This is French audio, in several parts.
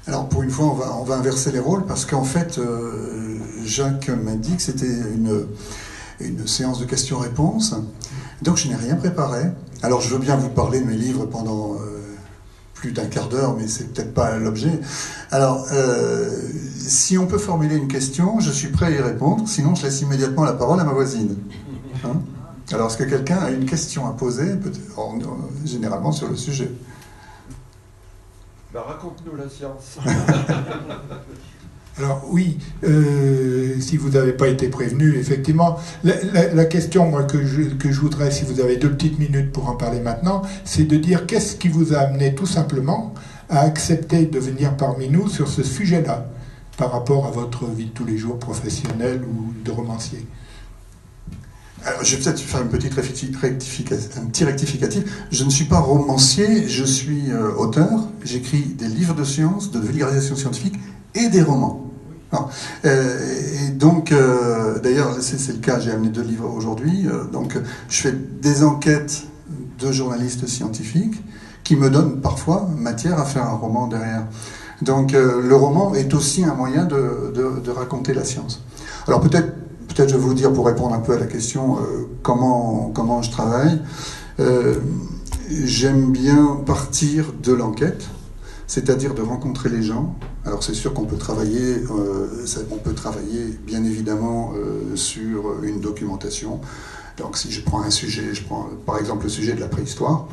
Alors pour une fois, on va inverser les rôles parce qu'en fait, Jacques m'a dit que c'était une séance de questions-réponses. Donc je n'ai rien préparé. Alors je veux bien vous parler de mes livres pendant plus d'un quart d'heure, mais c'est peut-être pas l'objet. Alors, si on peut formuler une question, je suis prêt à y répondre. Sinon, je laisse immédiatement la parole à ma voisine. Hein? Alors, est-ce que quelqu'un a une question à poser, généralement sur le sujet? Ben, raconte-nous la science. Alors oui, si vous n'avez pas été prévenu, effectivement, la question moi, que je voudrais, si vous avez 2 petites minutes pour en parler maintenant, c'est de dire qu'est-ce qui vous a amené tout simplement à accepter de venir parmi nous sur ce sujet-là, par rapport à votre vie de tous les jours professionnelle ou de romancier. Alors, je vais peut-être faire une petite un petit rectificatif. Je ne suis pas romancier, je suis auteur. J'écris des livres de sciences, de vulgarisation scientifique et des romans. Et donc, d'ailleurs, c'est le cas, j'ai amené 2 livres aujourd'hui. Donc, je fais des enquêtes de journalistes scientifiques qui me donnent parfois matière à faire un roman derrière. Donc, le roman est aussi un moyen de raconter la science. Alors, peut-être je vais vous dire, pour répondre un peu à la question, comment je travaille. J'aime bien partir de l'enquête, c'est-à-dire de rencontrer les gens. Alors c'est sûr qu'on peut travailler, bien évidemment sur une documentation. Donc si je prends un sujet, je prends par exemple le sujet de la préhistoire,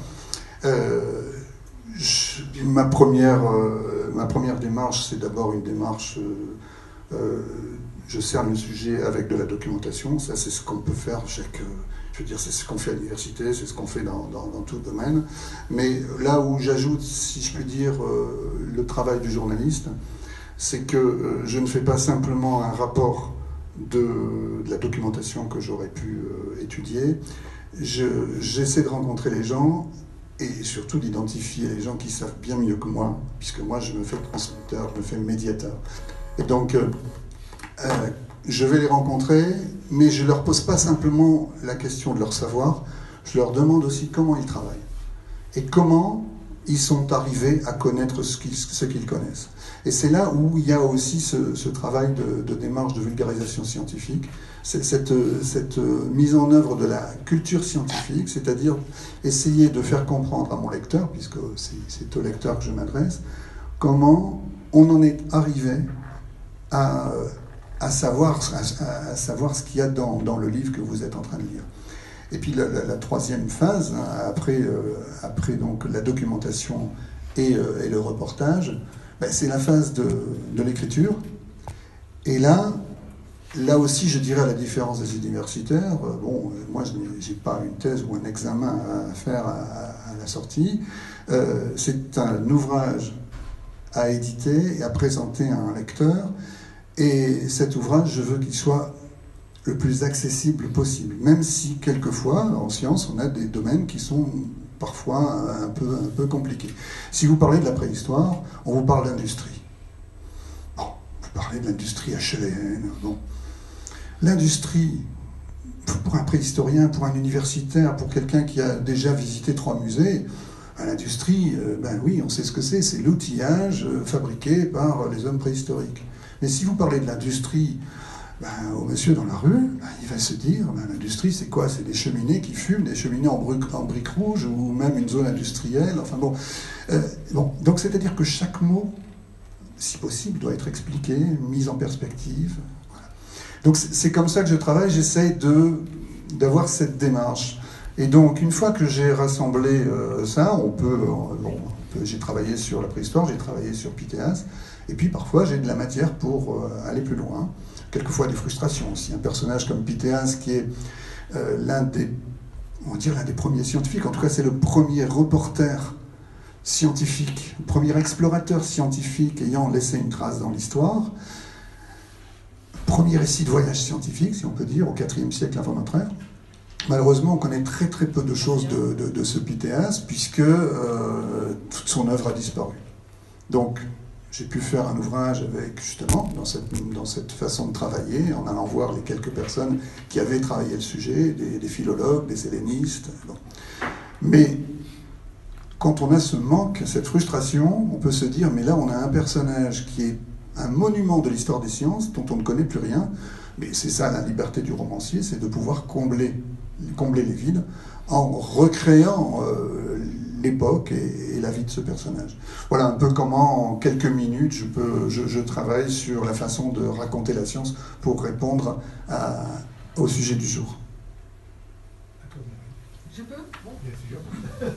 ma première démarche, c'est d'abord une démarche, je cerne le sujet avec de la documentation. Ça, c'est ce qu'on peut faire je veux dire, c'est ce qu'on fait à l'université, c'est ce qu'on fait dans tout domaine. Mais là où j'ajoute, si je puis dire, le travail du journaliste, c'est que je ne fais pas simplement un rapport de la documentation que j'aurais pu étudier. J'essaie de rencontrer les gens et surtout d'identifier les gens qui savent bien mieux que moi, puisque moi, je me fais transmetteur, je me fais médiateur. Et donc, je vais les rencontrer, mais je ne leur pose pas simplement la question de leur savoir, je leur demande aussi comment ils travaillent et comment ils sont arrivés à connaître ce qu'ils connaissent. Et c'est là où il y a aussi ce travail de démarche de vulgarisation scientifique, cette mise en œuvre de la culture scientifique, c'est-à-dire essayer de faire comprendre à mon lecteur, puisque c'est au lecteur que je m'adresse, comment on en est arrivé à savoir ce qu'il y a dans le livre que vous êtes en train de lire. Et puis la troisième phase, après donc la documentation et le reportage, c'est la phase de l'écriture. Et là aussi, je dirais, à la différence des universitaires, moi je n'ai pas une thèse ou un examen à faire à la sortie. C'est un ouvrage à éditer et à présenter à un lecteur. Et cet ouvrage, je veux qu'il soit le plus accessible possible, même si quelquefois, en science, on a des domaines qui sont parfois un peu compliqués. Si vous parlez de la préhistoire, on vous parle d'industrie. Bon, vous parlez de l'industrie HLN. Bon. L'industrie, pour un préhistorien, pour un universitaire, pour quelqu'un qui a déjà visité 3 musées, l'industrie, oui, on sait ce que c'est l'outillage fabriqué par les hommes préhistoriques. Mais si vous parlez de l'industrie au monsieur dans la rue, il va se dire, l'industrie c'est quoi? C'est des cheminées qui fument, des cheminées en briques rouges ou même une zone industrielle. Enfin bon. Donc c'est-à-dire que chaque mot, si possible, doit être expliqué, mis en perspective. Voilà. Donc c'est comme ça que je travaille, j'essaie d'avoir cette démarche. Et donc une fois que j'ai rassemblé ça, j'ai travaillé sur la préhistoire, j'ai travaillé sur Pythéas, et puis parfois j'ai de la matière pour aller plus loin. Quelquefois des frustrations aussi. Un personnage comme Pythéas qui est l'un des premiers scientifiques, en tout cas c'est le premier reporter scientifique, le premier explorateur scientifique ayant laissé une trace dans l'histoire, premier récit de voyage scientifique, si on peut dire, au IVe siècle avant notre ère. Malheureusement, on connaît très très peu de choses de ce Pythéas, puisque toute son œuvre a disparu. Donc, j'ai pu faire un ouvrage avec, justement, dans cette façon de travailler, en allant voir les quelques personnes qui avaient travaillé le sujet, des philologues, des hellénistes. Bon. Mais quand on a ce manque, cette frustration, on peut se dire, mais là on a un personnage qui est un monument de l'histoire des sciences, dont on ne connaît plus rien, mais c'est ça la liberté du romancier, c'est de pouvoir combler les vides en recréant l'époque et la vie de ce personnage. Voilà un peu comment, en quelques minutes, je travaille sur la façon de raconter la science pour répondre au sujet du jour. Je peux? Bon. Bien sûr.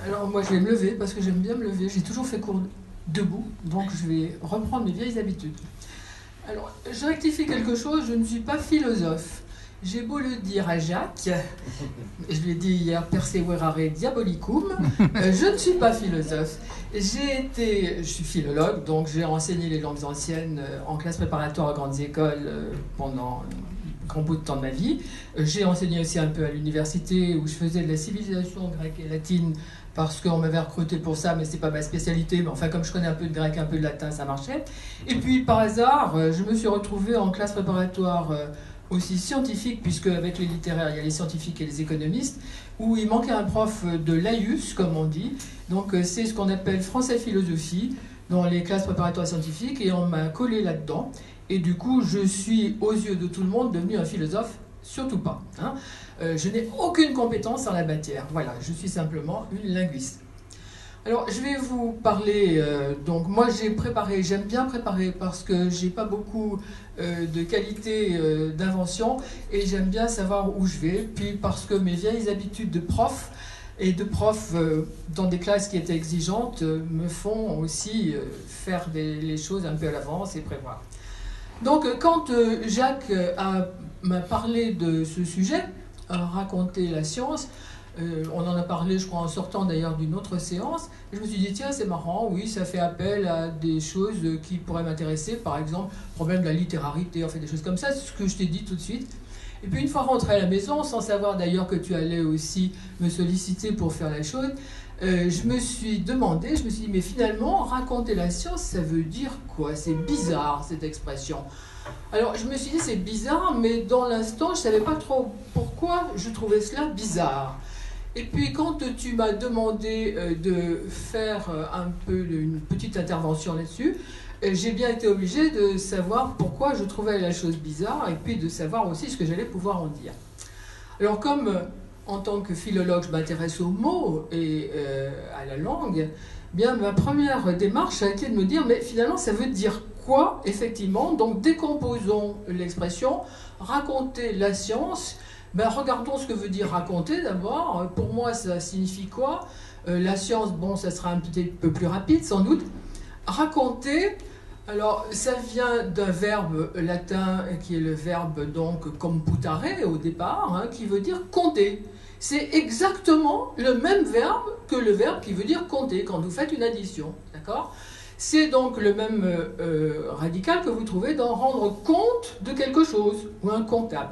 Alors moi je vais me lever parce que j'aime bien me lever. J'ai toujours fait cours debout, donc je vais reprendre mes vieilles habitudes. Alors je rectifie quelque chose, je ne suis pas philosophe. J'ai beau le dire à Jacques, je lui ai dit hier perseverare diabolicum, je ne suis pas philosophe. Je suis philologue, donc j'ai enseigné les langues anciennes en classe préparatoire à grandes écoles pendant un grand bout de temps de ma vie. J'ai enseigné aussi un peu à l'université où je faisais de la civilisation grecque et latine parce qu'on m'avait recruté pour ça, mais c'est pas ma spécialité. Mais enfin, comme je connais un peu de grec, un peu de latin, ça marchait. Et puis par hasard, je me suis retrouvée en classe préparatoire aussi scientifique, puisque avec les littéraires, il y a les scientifiques et les économistes, où il manquait un prof de laïus, comme on dit. Donc c'est ce qu'on appelle français-philosophie dans les classes préparatoires scientifiques, et on m'a collé là-dedans. Et du coup, je suis, aux yeux de tout le monde, devenu un philosophe, surtout pas. Hein. Je n'ai aucune compétence en la matière. Voilà, je suis simplement une linguiste. Alors, je vais vous parler, donc moi j'aime bien préparer parce que j'ai pas beaucoup de qualité d'invention et j'aime bien savoir où je vais, puis parce que mes vieilles habitudes de prof dans des classes qui étaient exigeantes me font aussi faire les choses un peu à l'avance et prévoir. Donc, quand Jacques m'a parlé de ce sujet, raconter la science, on en a parlé, je crois, en sortant d'ailleurs d'une autre séance. Et je me suis dit, tiens, c'est marrant, oui, ça fait appel à des choses qui pourraient m'intéresser. Par exemple, le problème de la littérarité, des choses comme ça, c'est ce que je t'ai dit tout de suite. Et puis une fois rentré à la maison, sans savoir d'ailleurs que tu allais aussi me solliciter pour faire la chose, je me suis dit, mais finalement, raconter la science, ça veut dire quoi? C'est bizarre, cette expression. Alors, je me suis dit, c'est bizarre, mais dans l'instant, je ne savais pas trop pourquoi je trouvais cela bizarre. Et puis, quand tu m'as demandé de faire une petite intervention là-dessus, j'ai bien été obligée de savoir pourquoi je trouvais la chose bizarre, et puis de savoir aussi ce que j'allais pouvoir en dire. Alors, comme en tant que philologue, je m'intéresse aux mots et à la langue, bien, ma première démarche a été de me dire, mais finalement, ça veut dire quoi, effectivement? Donc, décomposons l'expression, raconter la science. Ben, regardons ce que veut dire raconter d'abord. Pour moi, ça signifie quoi? La science, bon, ça sera un petit peu plus rapide, sans doute. Raconter, alors, ça vient d'un verbe latin qui est le verbe, donc, computare au départ, hein, qui veut dire compter. C'est exactement le même verbe que le verbe qui veut dire compter quand vous faites une addition, d'accord? C'est donc le même radical que vous trouvez dans rendre compte de quelque chose, ou un comptable.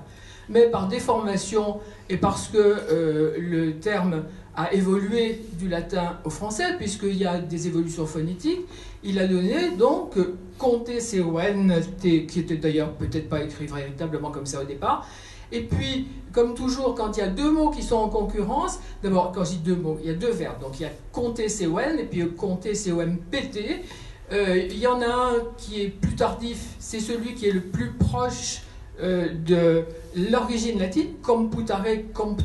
Mais par déformation, et parce que le terme a évolué du latin au français, puisqu'il y a des évolutions phonétiques, il a donné donc compter, C-O-N-T, qui était d'ailleurs peut-être pas écrit véritablement comme ça au départ. Et puis, comme toujours, quand il y a deux mots qui sont en concurrence, d'abord, quand je dis deux mots, il y a deux verbes. Donc, il y a compter, C-O-N, et puis compter, C-O-M-P-T. Il y en a un qui est plus tardif, c'est celui qui est le plus proche de l'origine latine, computare, compte.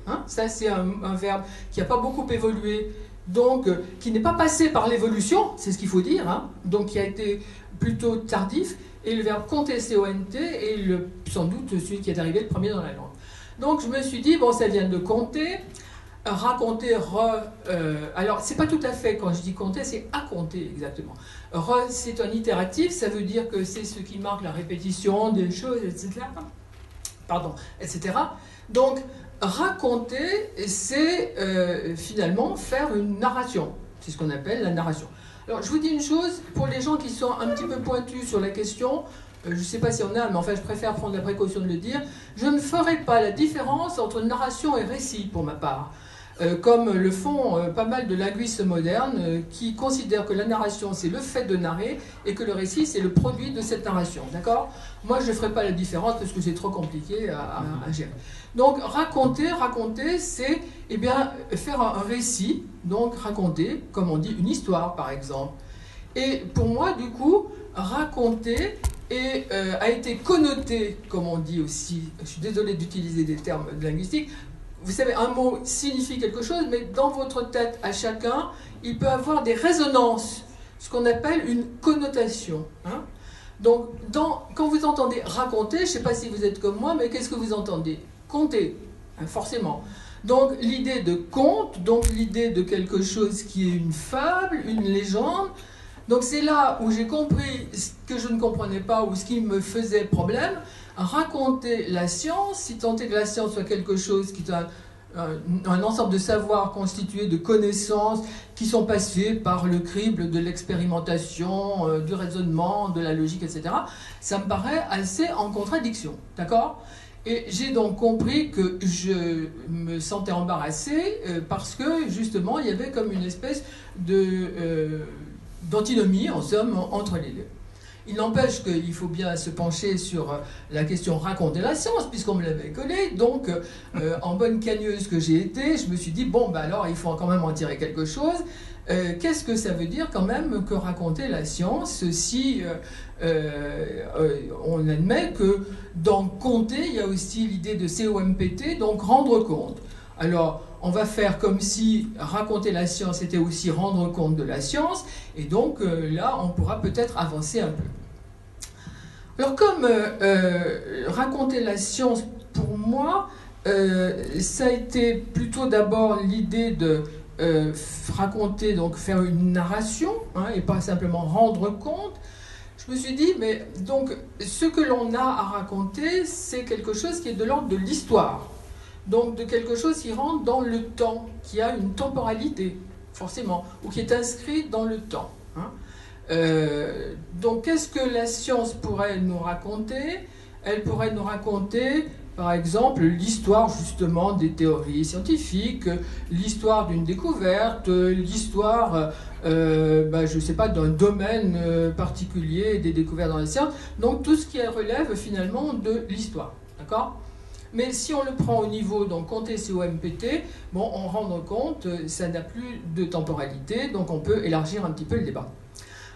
Hein, ça, c'est un verbe qui n'a pas beaucoup évolué, donc qui n'est pas passé par l'évolution, c'est ce qu'il faut dire, hein, donc qui a été plutôt tardif. Et le verbe compter, C-O-N-T, est sans doute celui qui est arrivé le premier dans la langue. Donc je me suis dit, bon, ça vient de compter, raconter, alors c'est pas tout à fait, quand je dis compter, c'est à compter exactement. C'est un itératif, ça veut dire que c'est ce qui marque la répétition des choses, etc. Etc. Donc raconter, c'est finalement faire une narration. C'est ce qu'on appelle la narration. Alors, je vous dis une chose, pour les gens qui sont un petit peu pointus sur la question, je ne sais pas s'il y en a, mais enfin, je préfère prendre la précaution de le dire, je ne ferai pas la différence entre narration et récit, pour ma part. comme le font pas mal de linguistes modernes qui considèrent que la narration c'est le fait de narrer et que le récit c'est le produit de cette narration. D'accord ? Moi je ne ferai pas la différence parce que c'est trop compliqué à gérer. Donc raconter, c'est faire un récit, donc raconter, comme on dit, une histoire par exemple. Et pour moi du coup, raconter a été connoté, comme on dit aussi, je suis désolée d'utiliser des termes linguistiques. Vous savez, un mot signifie quelque chose, mais dans votre tête, à chacun, il peut avoir des résonances, ce qu'on appelle une connotation. Hein. Donc, quand vous entendez raconter, je ne sais pas si vous êtes comme moi, mais qu'est-ce que vous entendez ? Conter, hein, forcément. Donc, l'idée de conte, donc l'idée de quelque chose qui est une fable, une légende. Donc, c'est là où j'ai compris ce que je ne comprenais pas ou ce qui me faisait problème. Raconter la science, si tant est que la science soit quelque chose qui est un ensemble de savoirs constitués de connaissances qui sont passées par le crible de l'expérimentation, du raisonnement, de la logique, etc., ça me paraît assez en contradiction, d'accord ? Et j'ai donc compris que je me sentais embarrassée parce que, justement, il y avait comme une espèce d'antinomie, en somme, entre les deux. Il n'empêche qu'il faut bien se pencher sur la question raconter la science, puisqu'on me l'avait collé. Donc, en bonne cagneuse que j'ai été, je me suis dit, bon, bah alors, il faut quand même en tirer quelque chose. Qu'est-ce que ça veut dire quand même que raconter la science si on admet que dans compter, il y a aussi l'idée de COMPT, donc rendre compte. Alors, on va faire comme si raconter la science était aussi rendre compte de la science, et donc là, on pourra peut-être avancer un peu. Alors, comme raconter la science, pour moi, ça a été plutôt d'abord l'idée de raconter, donc faire une narration, hein, et pas simplement rendre compte. Je me suis dit, mais donc, ce que l'on a à raconter, c'est quelque chose qui est de l'ordre de l'histoire. Donc de quelque chose qui rentre dans le temps, qui a une temporalité, forcément, ou qui est inscrit dans le temps. Hein. Donc qu'est-ce que la science pourrait nous raconter ? Elle pourrait nous raconter, par exemple, l'histoire justement des théories scientifiques, l'histoire d'une découverte, l'histoire, je ne sais pas, d'un domaine particulier, des découvertes dans la science. Donc tout ce qui relève finalement de l'histoire. D'accord ? Mais si on le prend au niveau, donc compter COMPT, bon, on rend compte, ça n'a plus de temporalité, donc on peut élargir un petit peu le débat.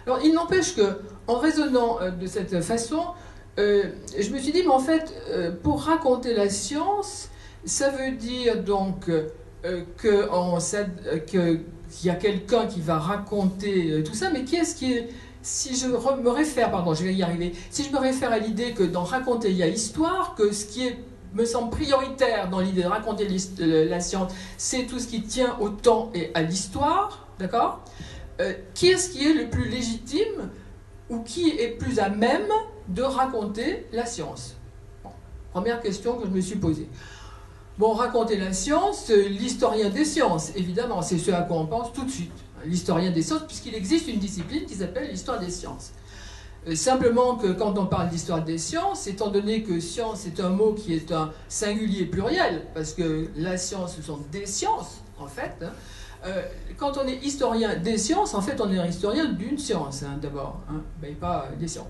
Alors, il n'empêche que, en raisonnant de cette façon, je me suis dit, mais en fait, pour raconter la science, ça veut dire donc qu'il y a quelqu'un qui va raconter tout ça, mais qui est-ce qui est... Si je me réfère, pardon, je vais y arriver, si je me réfère à l'idée que dans raconter, il y a histoire, que ce qui me semble prioritaire dans l'idée de raconter la science, c'est tout ce qui tient au temps et à l'histoire, d'accord ? Qui est-ce qui est le plus légitime ou qui est plus à même de raconter la science ? Bon, première question que je me suis posée. Bon, raconter la science, l'historien des sciences, évidemment, c'est ce à quoi on pense tout de suite. L'historien des sciences, puisqu'il existe une discipline qui s'appelle l'histoire des sciences. Simplement que quand on parle d'histoire des sciences, étant donné que science est un mot qui est un singulier pluriel, parce que la science, ce sont des sciences, en fait, hein, quand on est historien des sciences, en fait, on est historien d'une science, hein, d'abord, hein, mais pas des sciences.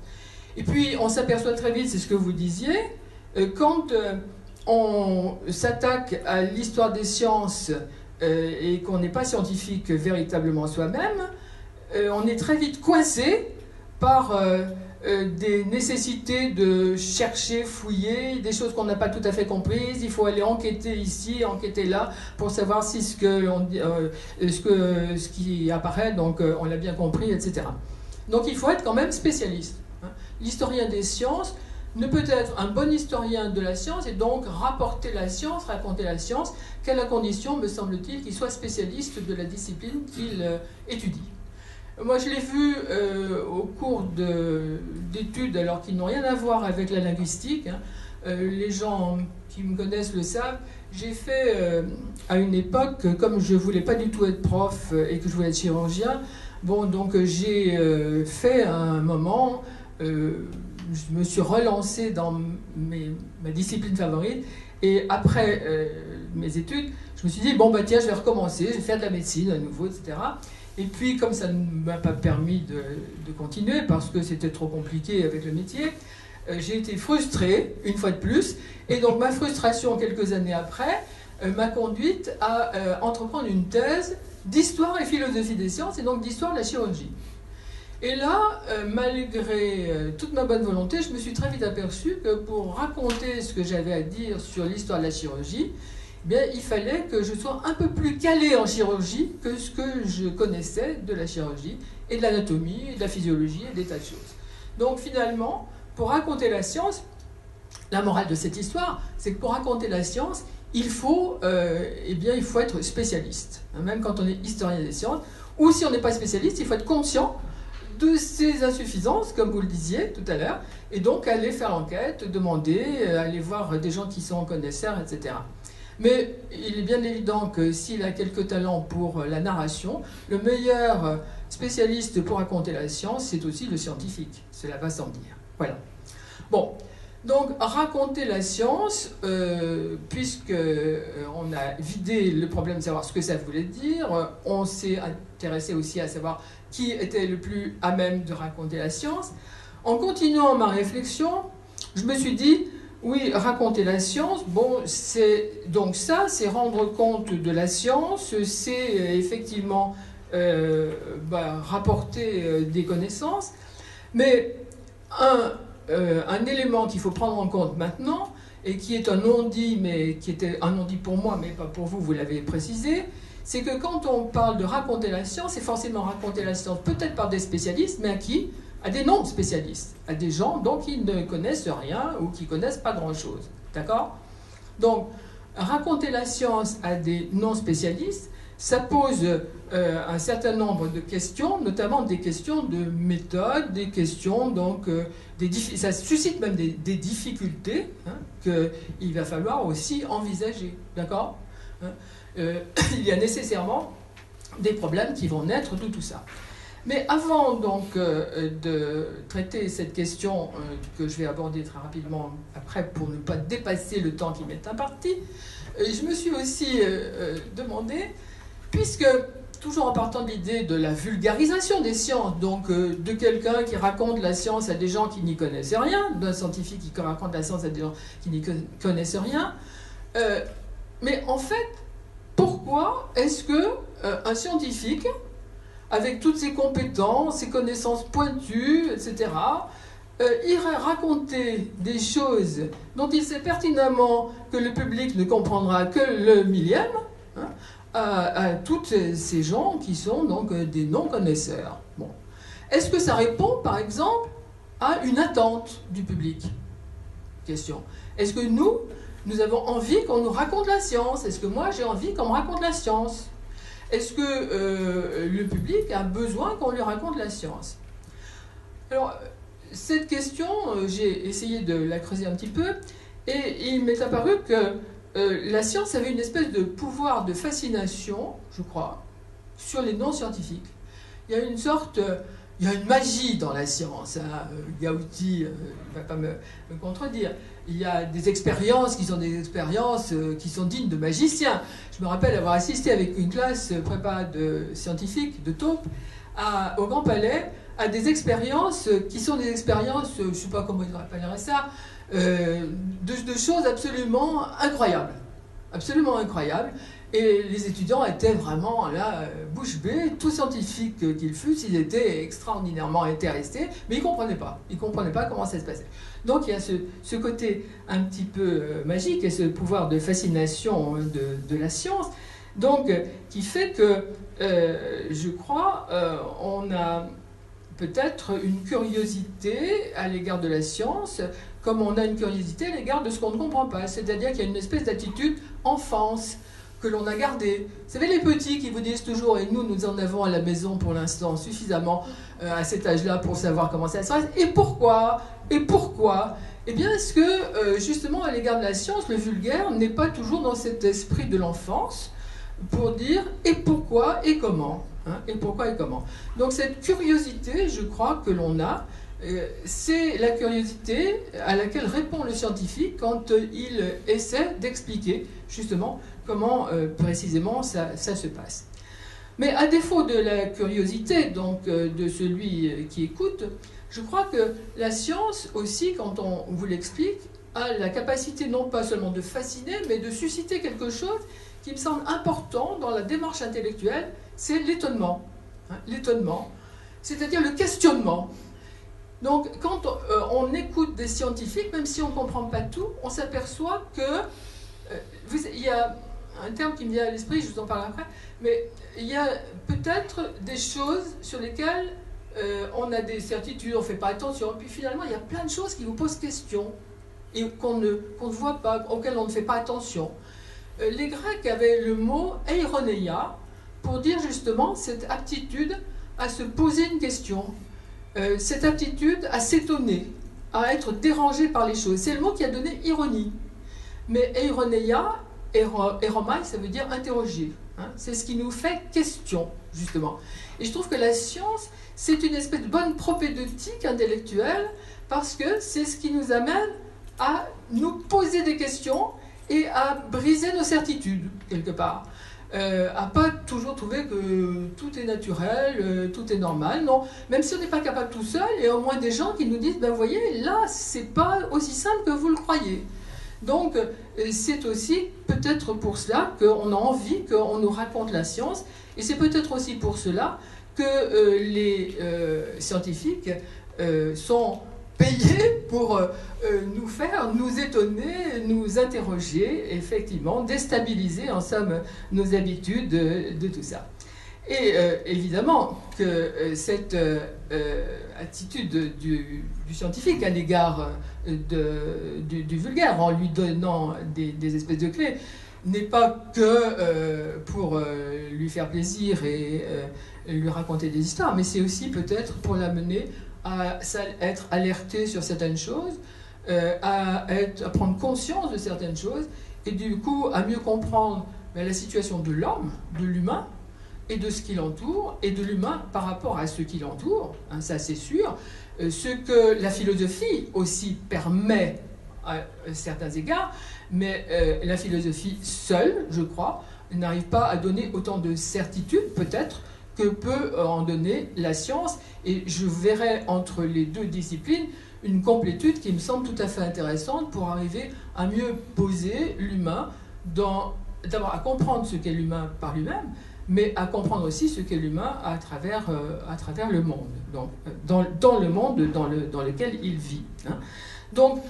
Et puis, on s'aperçoit très vite, c'est ce que vous disiez, quand on s'attaque à l'histoire des sciences et qu'on n'est pas scientifique véritablement soi-même, on est très vite coincé par des nécessités de chercher, fouiller, des choses qu'on n'a pas tout à fait comprises. Il faut aller enquêter ici, enquêter là, pour savoir si ce qui apparaît, donc on l'a bien compris, etc. Donc il faut être quand même spécialiste. Hein. L'historien des sciences ne peut être un bon historien de la science et donc rapporter la science, raconter la science, qu'à la condition, me semble-t-il, qu'il soit spécialiste de la discipline qu'il étudie. Moi, je l'ai vu au cours d'études, alors qu'ils n'ont rien à voir avec la linguistique. Hein. Les gens qui me connaissent le savent. J'ai fait, à une époque, comme je ne voulais pas du tout être prof et que je voulais être chirurgien, bon, donc j'ai fait à un moment, je me suis relancé dans ma discipline favorite, et après mes études, je me suis dit, bon, bah tiens, je vais recommencer, je vais faire de la médecine à nouveau, etc. Et puis, comme ça ne m'a pas permis de continuer, parce que c'était trop compliqué avec le métier, j'ai été frustrée, une fois de plus. Et donc, ma frustration, quelques années après, m'a conduite à entreprendre une thèse d'histoire et philosophie des sciences, et donc d'histoire de la chirurgie. Et là, malgré toute ma bonne volonté, je me suis très vite aperçue que pour raconter ce que j'avais à dire sur l'histoire de la chirurgie, eh bien, il fallait que je sois un peu plus calée en chirurgie que ce que je connaissais de la chirurgie, et de l'anatomie, et de la physiologie, et des tas de choses. Donc finalement, pour raconter la science, la morale de cette histoire, c'est que pour raconter la science, il faut être spécialiste, même quand on est historien des sciences, ou si on n'est pas spécialiste, il faut être conscient de ses insuffisances, comme vous le disiez tout à l'heure, et donc aller faire l'enquête, demander, aller voir des gens qui sont connaisseurs, etc. Mais il est bien évident que s'il a quelques talents pour la narration, le meilleur spécialiste pour raconter la science, c'est aussi le scientifique. Cela va sans dire. Voilà. Bon. Donc, raconter la science, puisque on a vidé le problème de savoir ce que ça voulait dire, on s'est intéressé aussi à savoir qui était le plus à même de raconter la science. En continuant ma réflexion, je me suis dit, oui, raconter la science, bon, c'est donc ça, c'est rendre compte de la science, c'est effectivement rapporter des connaissances, mais un élément qu'il faut prendre en compte maintenant, et qui est un non-dit, mais qui était un non-dit pour moi, mais pas pour vous, vous l'avez précisé, c'est que quand on parle de raconter la science, c'est forcément raconter la science peut-être par des spécialistes, mais à qui? À des non-spécialistes, à des gens donc qui ne connaissent rien ou qui connaissent pas grand-chose. D'accord? Donc, raconter la science à des non-spécialistes, ça pose un certain nombre de questions, notamment des questions de méthode, des questions, donc, ça suscite même des difficultés qu'il va falloir aussi envisager. D'accord? Il y a nécessairement des problèmes qui vont naître de tout ça. Mais avant donc de traiter cette question que je vais aborder très rapidement après pour ne pas dépasser le temps qui m'est imparti, je me suis aussi demandé, puisque toujours en partant de l'idée de la vulgarisation des sciences, donc de quelqu'un qui raconte la science à des gens qui n'y connaissent rien, d'un scientifique qui raconte la science à des gens qui n'y connaissent rien, mais en fait, pourquoi est-ce qu'un scientifique, avec toutes ses compétences, ses connaissances pointues, etc., irait raconter des choses dont il sait pertinemment que le public ne comprendra que le millième, à toutes ces gens qui sont donc des non-connaisseurs. Bon. Est-ce que ça répond, par exemple, à une attente du public? Question. Est-ce que nous avons envie qu'on nous raconte la science? Est-ce que moi, j'ai envie qu'on me raconte la science? Est-ce que le public a besoin qu'on lui raconte la science? Alors, cette question, j'ai essayé de la creuser un petit peu, et il m'est apparu que la science avait une espèce de pouvoir de fascination, je crois, sur les non-scientifiques. Il y a une sorte... il y a une magie dans la science. Gauti ne va pas me contredire. Il y a des expériences qui sont des expériences qui sont dignes de magiciens. Je me rappelle avoir assisté avec une classe prépa de scientifiques de taupe au Grand Palais à des expériences qui sont des expériences, je ne sais pas comment ils appelleraient ça, de choses absolument incroyables. Absolument incroyables. Et les étudiants étaient vraiment là, bouche bée, tout scientifiques qu'ils fussent, ils étaient extraordinairement intéressés, mais ils ne comprenaient pas. Ils ne comprenaient pas comment ça se passait. Donc il y a ce côté un petit peu magique et ce pouvoir de fascination de la science, donc, qui fait que, je crois, on a peut-être une curiosité à l'égard de la science, comme on a une curiosité à l'égard de ce qu'on ne comprend pas. C'est-à-dire qu'il y a une espèce d'attitude enfance que l'on a gardée. Vous savez, les petits qui vous disent toujours, et nous en avons à la maison pour l'instant suffisamment à cet âge-là pour savoir comment ça se passe, et pourquoi? Et pourquoi? Eh bien, est-ce que, justement, à l'égard de la science, le vulgaire n'est pas toujours dans cet esprit de l'enfance pour dire et pourquoi et comment, et pourquoi et comment. Donc cette curiosité, je crois, que l'on a, c'est la curiosité à laquelle répond le scientifique quand il essaie d'expliquer justement comment précisément ça se passe. Mais à défaut de la curiosité donc, de celui qui écoute, je crois que la science aussi, quand on vous l'explique, a la capacité non pas seulement de fasciner, mais de susciter quelque chose qui me semble important dans la démarche intellectuelle, c'est l'étonnement. L'étonnement, c'est-à-dire le questionnement. Donc, quand on écoute des scientifiques, même si on ne comprend pas tout, on s'aperçoit que... il y a un terme qui me vient à l'esprit, je vous en parle après, mais il y a peut-être des choses sur lesquelles on a des certitudes, on ne fait pas attention, puis finalement, il y a plein de choses qui vous posent question, et qu'on ne voit pas, auxquelles on ne fait pas attention. Les Grecs avaient le mot « eironeia » pour dire justement cette aptitude à se poser une question, cette aptitude à s'étonner, à être dérangé par les choses. C'est le mot qui a donné ironie. Mais eironeia, eromai, ça veut dire interroger. Hein, c'est ce qui nous fait question, justement. Et je trouve que la science, c'est une espèce de bonne propédeutique intellectuelle, parce que c'est ce qui nous amène à nous poser des questions et à briser nos certitudes, quelque part. À pas toujours trouver que tout est naturel, tout est normal, non. Même si on n'est pas capable tout seul, il y a au moins des gens qui nous disent, ben voyez, là, c'est pas aussi simple que vous le croyez. Donc, c'est aussi peut-être pour cela qu'on a envie qu'on nous raconte la science, et c'est peut-être aussi pour cela que les scientifiques sont payés pour nous faire, nous étonner, nous interroger, effectivement, déstabiliser en somme nos habitudes de tout ça. Et évidemment que cette attitude du scientifique à l'égard du vulgaire, en lui donnant des espèces de clés, n'est pas que pour lui faire plaisir et lui raconter des histoires, mais c'est aussi peut-être pour l'amener à être alerté sur certaines choses, à prendre conscience de certaines choses, et du coup à mieux comprendre la situation de l'homme, de l'humain, et de ce qui l'entoure, et de l'humain par rapport à ce qui l'entoure, hein, ça c'est sûr, ce que la philosophie aussi permet à certains égards, mais la philosophie seule, je crois, n'arrive pas à donner autant de certitude, peut-être, que peut en donner la science, et je verrai entre les deux disciplines une complétude qui me semble tout à fait intéressante pour arriver à mieux poser l'humain, d'abord à comprendre ce qu'est l'humain par lui-même, mais à comprendre aussi ce qu'est l'humain à travers le monde, donc, dans le monde dans lequel il vit. Hein. Donc,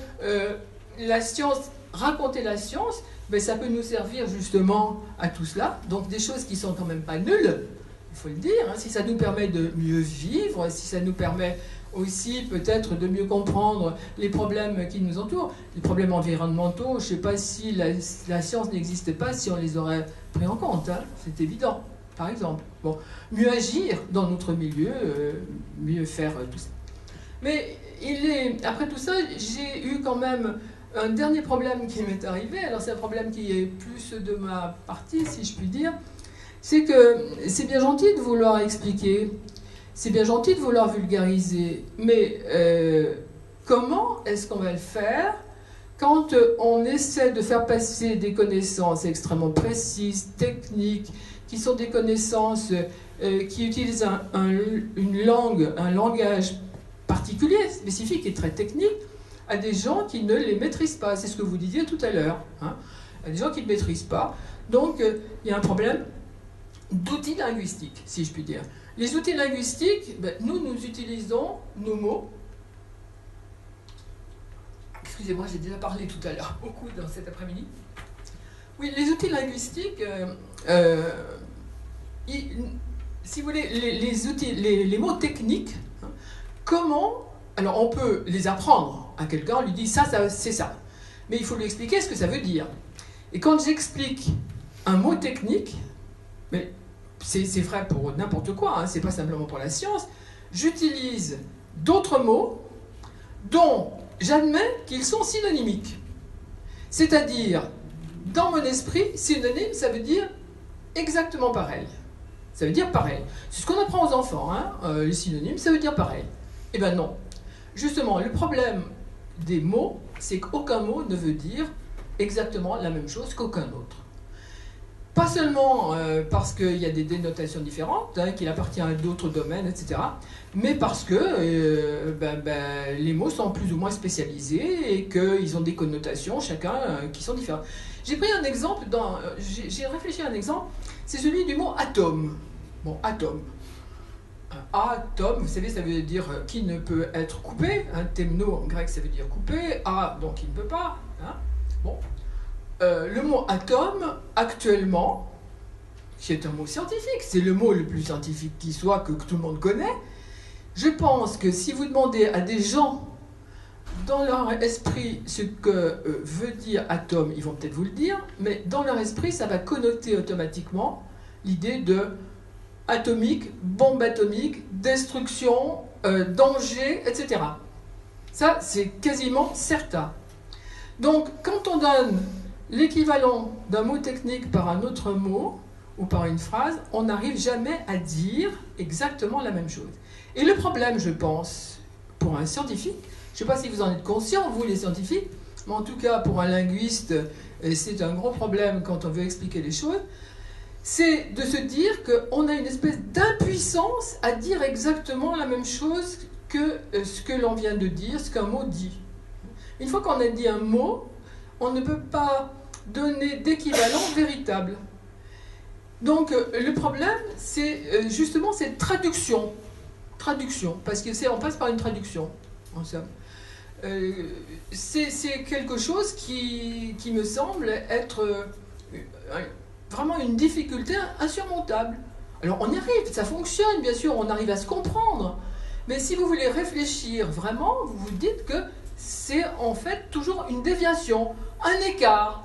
la science, raconter la science, ben, ça peut nous servir justement à tout cela, donc des choses qui sont quand même pas nulles, il faut le dire, hein, si ça nous permet de mieux vivre, si ça nous permet aussi peut-être de mieux comprendre les problèmes qui nous entourent, les problèmes environnementaux, je ne sais pas si la science n'existait pas, si on les aurait pris en compte, hein, c'est évident, par exemple. Bon, mieux agir dans notre milieu, mieux faire tout ça. Mais après tout ça, j'ai eu quand même un dernier problème qui m'est arrivé, alors c'est un problème qui est plus de ma partie, si je puis dire, c'est que c'est bien gentil de vouloir expliquer, c'est bien gentil de vouloir vulgariser, mais comment est-ce qu'on va le faire quand on essaie de faire passer des connaissances extrêmement précises, techniques, qui sont des connaissances qui utilisent une langue, un langage particulier, spécifique et très technique, à des gens qui ne les maîtrisent pas. C'est ce que vous disiez tout à l'heure. Hein, à des gens qui ne maîtrisent pas. Donc, il y a un problème d'outils linguistiques, si je puis dire. Les outils linguistiques, ben, nous utilisons nos mots. Excusez-moi, j'ai déjà parlé tout à l'heure, beaucoup dans cet après-midi. Oui, les outils linguistiques, si vous voulez, les mots techniques, hein, comment... Alors, on peut les apprendre à quelqu'un, on lui dit ça, c'est ça. Mais il faut lui expliquer ce que ça veut dire. Et quand j'explique un mot technique, mais c'est vrai pour n'importe quoi, hein, c'est pas simplement pour la science, j'utilise d'autres mots dont j'admets qu'ils sont synonymiques. C'est-à-dire, dans mon esprit, synonyme, ça veut dire exactement pareil. Ça veut dire pareil. C'est ce qu'on apprend aux enfants, hein, les synonymes, ça veut dire pareil. Eh bien non. Justement, le problème des mots, c'est qu'aucun mot ne veut dire exactement la même chose qu'aucun autre. pas seulement parce qu'il y a des dénotations différentes, hein, qu'il appartient à d'autres domaines, etc., mais parce que les mots sont plus ou moins spécialisés et qu'ils ont des connotations, chacun, qui sont différentes. J'ai pris un exemple, j'ai réfléchi à un exemple, c'est celui du mot atome. Bon, atome. Atome, vous savez, ça veut dire qui ne peut être coupé. Temno en grec, ça veut dire coupé. Donc qui ne peut pas. Hein. Bon. Le mot atome, actuellement, qui est un mot scientifique, c'est le mot le plus scientifique qui soit, que tout le monde connaît. Je pense que si vous demandez à des gens dans leur esprit ce que veut dire atome, ils vont peut-être vous le dire, mais dans leur esprit, ça va connoter automatiquement l'idée de atomique, bombe atomique, destruction, danger, etc. Ça, c'est quasiment certain. Donc, quand on donne l'équivalent d'un mot technique par un autre mot ou par une phrase, on n'arrive jamais à dire exactement la même chose. Et le problème, je pense, pour un scientifique, je ne sais pas si vous en êtes conscients, vous les scientifiques, mais en tout cas pour un linguiste, c'est un gros problème quand on veut expliquer les choses, c'est de se dire qu'on a une espèce d'impuissance à dire exactement la même chose que ce que l'on vient de dire, ce qu'un mot dit. Une fois qu'on a dit un mot, on ne peut pas donner d'équivalent véritable. Donc le problème, c'est justement cette traduction. Traduction, parce qu'on passe par une traduction, en somme. C'est quelque chose qui me semble être vraiment une difficulté insurmontable. Alors on y arrive, ça fonctionne, bien sûr, on arrive à se comprendre. Mais si vous voulez réfléchir vraiment, vous vous dites que c'est en fait toujours une déviation, un écart.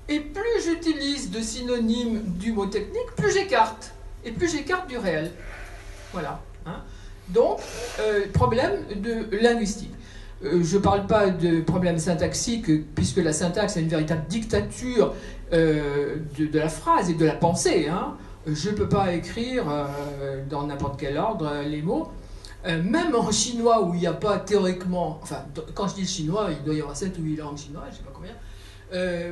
Et plus j'utilise de synonymes du mot technique, plus j'écarte. Et plus j'écarte du réel. Voilà. Hein. Donc, problème de linguistique. Je ne parle pas de problème syntaxique, puisque la syntaxe est une véritable dictature de la phrase et de la pensée. Hein. Je ne peux pas écrire dans n'importe quel ordre les mots. Même en chinois, où il n'y a pas théoriquement... Enfin, quand je dis chinois, il doit y avoir 7 ou 8 langues chinoises, je ne sais pas combien.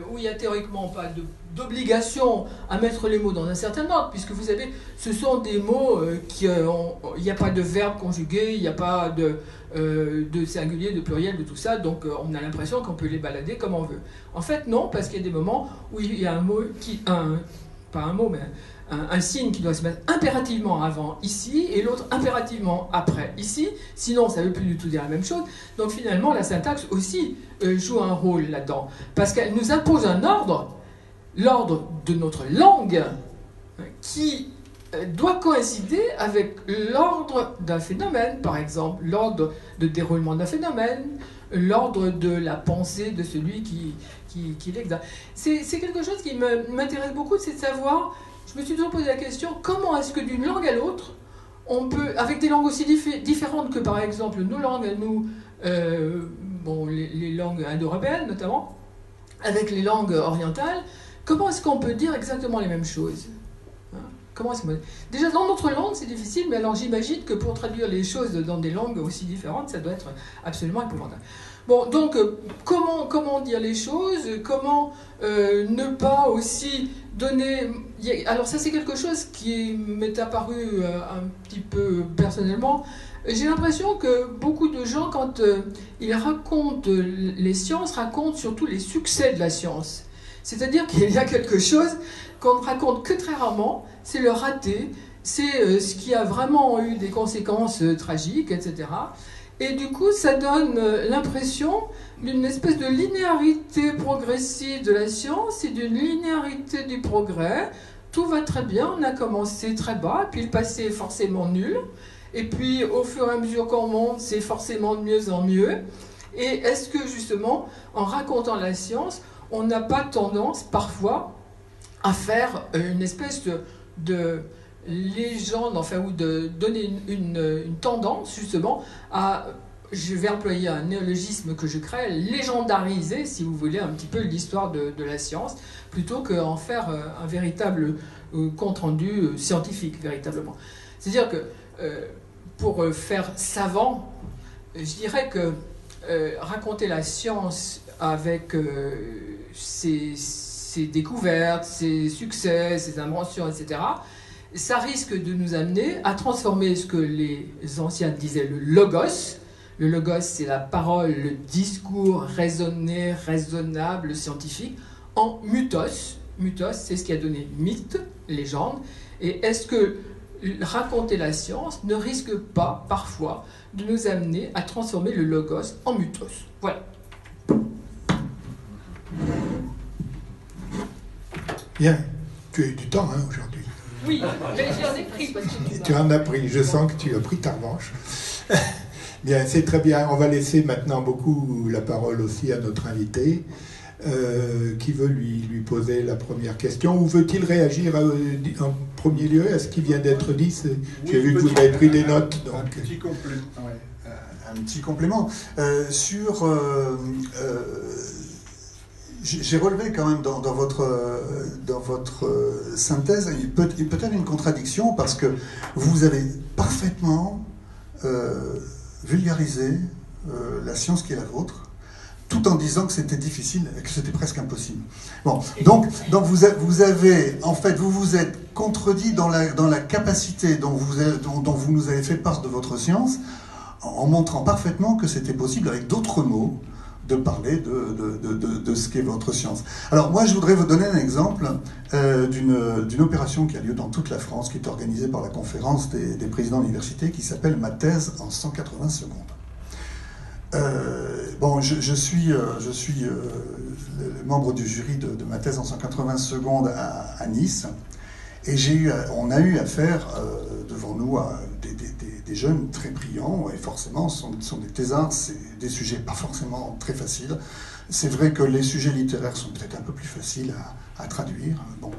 Où il n'y a théoriquement pas d'obligation à mettre les mots dans un certain ordre, puisque vous savez, ce sont des mots il n'y a pas de verbe conjugué, il n'y a pas de singulier, de pluriel, de tout ça, donc on a l'impression qu'on peut les balader comme on veut. En fait, non, parce qu'il y a des moments où il y a un mot pas un mot, mais un signe qui doit se mettre impérativement avant ici et l'autre impérativement après ici, sinon ça ne veut plus du tout dire la même chose. Donc finalement la syntaxe aussi joue un rôle là-dedans, parce qu'elle nous impose un ordre, l'ordre de notre langue, qui doit coïncider avec l'ordre d'un phénomène, par exemple, l'ordre de déroulement d'un phénomène, l'ordre de la pensée de celui qui l'exerce. C'est quelque chose qui m'intéresse beaucoup, c'est de savoir. Je me suis toujours posé la question, comment est-ce que d'une langue à l'autre, on peut, avec des langues aussi différentes que par exemple nos langues à nous, les langues indo-européennes notamment, avec les langues orientales, comment est-ce qu'on peut dire exactement les mêmes choses? Comment est-ce qu'on... Déjà dans notre langue c'est difficile, mais alors j'imagine que pour traduire les choses dans des langues aussi différentes, ça doit être absolument épouvantable. Bon, donc comment dire les choses, comment ne pas aussi donner... Alors ça c'est quelque chose qui m'est apparu un petit peu personnellement. J'ai l'impression que beaucoup de gens, quand ils racontent les sciences, racontent surtout les succès de la science. C'est-à-dire qu'il y a quelque chose qu'on ne raconte que très rarement, c'est le raté, c'est ce qui a vraiment eu des conséquences tragiques, etc. Et du coup, ça donne l'impression d'une espèce de linéarité progressive de la science et d'une linéarité du progrès. Tout va très bien, on a commencé très bas, puis le passé est forcément nul. Et puis, au fur et à mesure qu'on monte, c'est forcément de mieux en mieux. Et est-ce que, justement, en racontant la science, on n'a pas tendance, parfois, à faire une espèce de légende, enfin, ou de donner une tendance, justement, à, je vais employer un néologisme que je crée, légendariser, si vous voulez, un petit peu l'histoire de la science, plutôt qu'en faire un véritable compte-rendu scientifique, véritablement. C'est-à-dire que, pour faire savant, je dirais que raconter la science avec ses ses découvertes, ses succès, ses inventions, etc., ça risque de nous amener à transformer ce que les anciens disaient le logos. Le logos, c'est la parole, le discours raisonné, raisonnable, scientifique, en mythos. Mythos, c'est ce qui a donné mythe, légende. Et est-ce que raconter la science ne risque pas, parfois, de nous amener à transformer le logos en mythos? Voilà. Bien. Tu as eu du temps aujourd'hui. Oui, mais j'en ai pris. Parce que tu en as pris. Je sens que tu as pris ta revanche. Bien, c'est très bien. On va laisser maintenant beaucoup la parole aussi à notre invité. Qui veut lui poser la première question, ou veut-il réagir en premier lieu à ce qui vient d'être dit? J'ai vu que vous avez pris des notes. Donc. Un petit complément. J'ai relevé quand même dans votre synthèse peut-être une contradiction, parce que vous avez parfaitement vulgarisé la science qui est la vôtre, tout en disant que c'était difficile et que c'était presque impossible. Bon, donc vous avez, en fait, vous vous êtes contredit dans la capacité dont vous nous avez fait part de votre science, en montrant parfaitement que c'était possible, avec d'autres mots, de parler de ce qu'est votre science. Alors moi, je voudrais vous donner un exemple d'une opération qui a lieu dans toute la France, qui est organisée par la conférence des présidents d'université, qui s'appelle « Ma thèse en 180 secondes ». Bon, je suis le membre du jury de ma thèse en 180 secondes à Nice, et on a eu affaire devant nous à des jeunes très brillants, et forcément sont des thésards, c'est des sujets pas forcément très faciles. C'est vrai que les sujets littéraires sont peut-être un peu plus faciles à traduire, bon.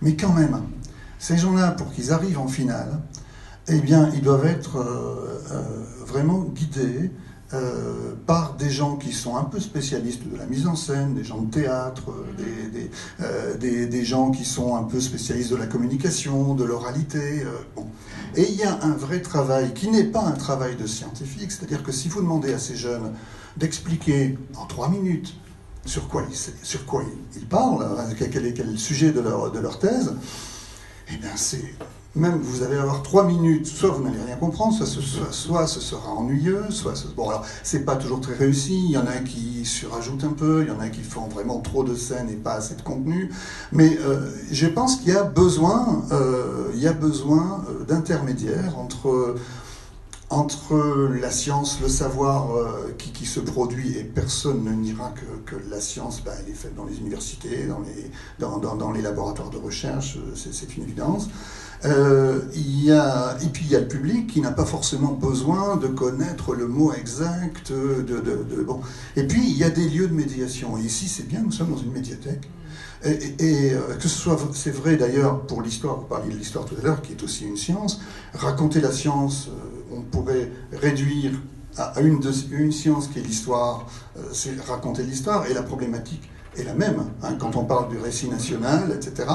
Mais quand même, ces gens-là, pour qu'ils arrivent en finale, eh bien, ils doivent être vraiment guidés par des gens qui sont un peu spécialistes de la mise en scène, des gens de théâtre, des gens qui sont un peu spécialistes de la communication, de l'oralité. Bon. Et il y a un vrai travail qui n'est pas un travail de scientifique, c'est-à-dire que si vous demandez à ces jeunes d'expliquer en 3 minutes sur quoi ils parlent, quel est le sujet de leur thèse, eh bien même vous allez avoir 3 minutes, soit vous n'allez rien comprendre, soit ce sera ennuyeux, bon, alors c'est pas toujours très réussi, il y en a qui surajoutent un peu, il y en a qui font vraiment trop de scènes et pas assez de contenu, mais je pense qu'il y a besoin d'intermédiaires entre la science, le savoir qui se produit, et personne ne niera que la science, elle est faite dans les universités, dans les laboratoires de recherche, c'est une évidence. Et puis il y a le public qui n'a pas forcément besoin de connaître le mot exact. Bon. Et puis il y a des lieux de médiation. Et ici, c'est bien, nous sommes dans une médiathèque. Et que ce soit, c'est vrai d'ailleurs pour l'histoire, vous parliez de l'histoire tout à l'heure, qui est aussi une science. Raconter la science, on pourrait réduire à une science qui est l'histoire, c'est raconter l'histoire, et la problématique est la même. Hein, quand on parle du récit national, etc.,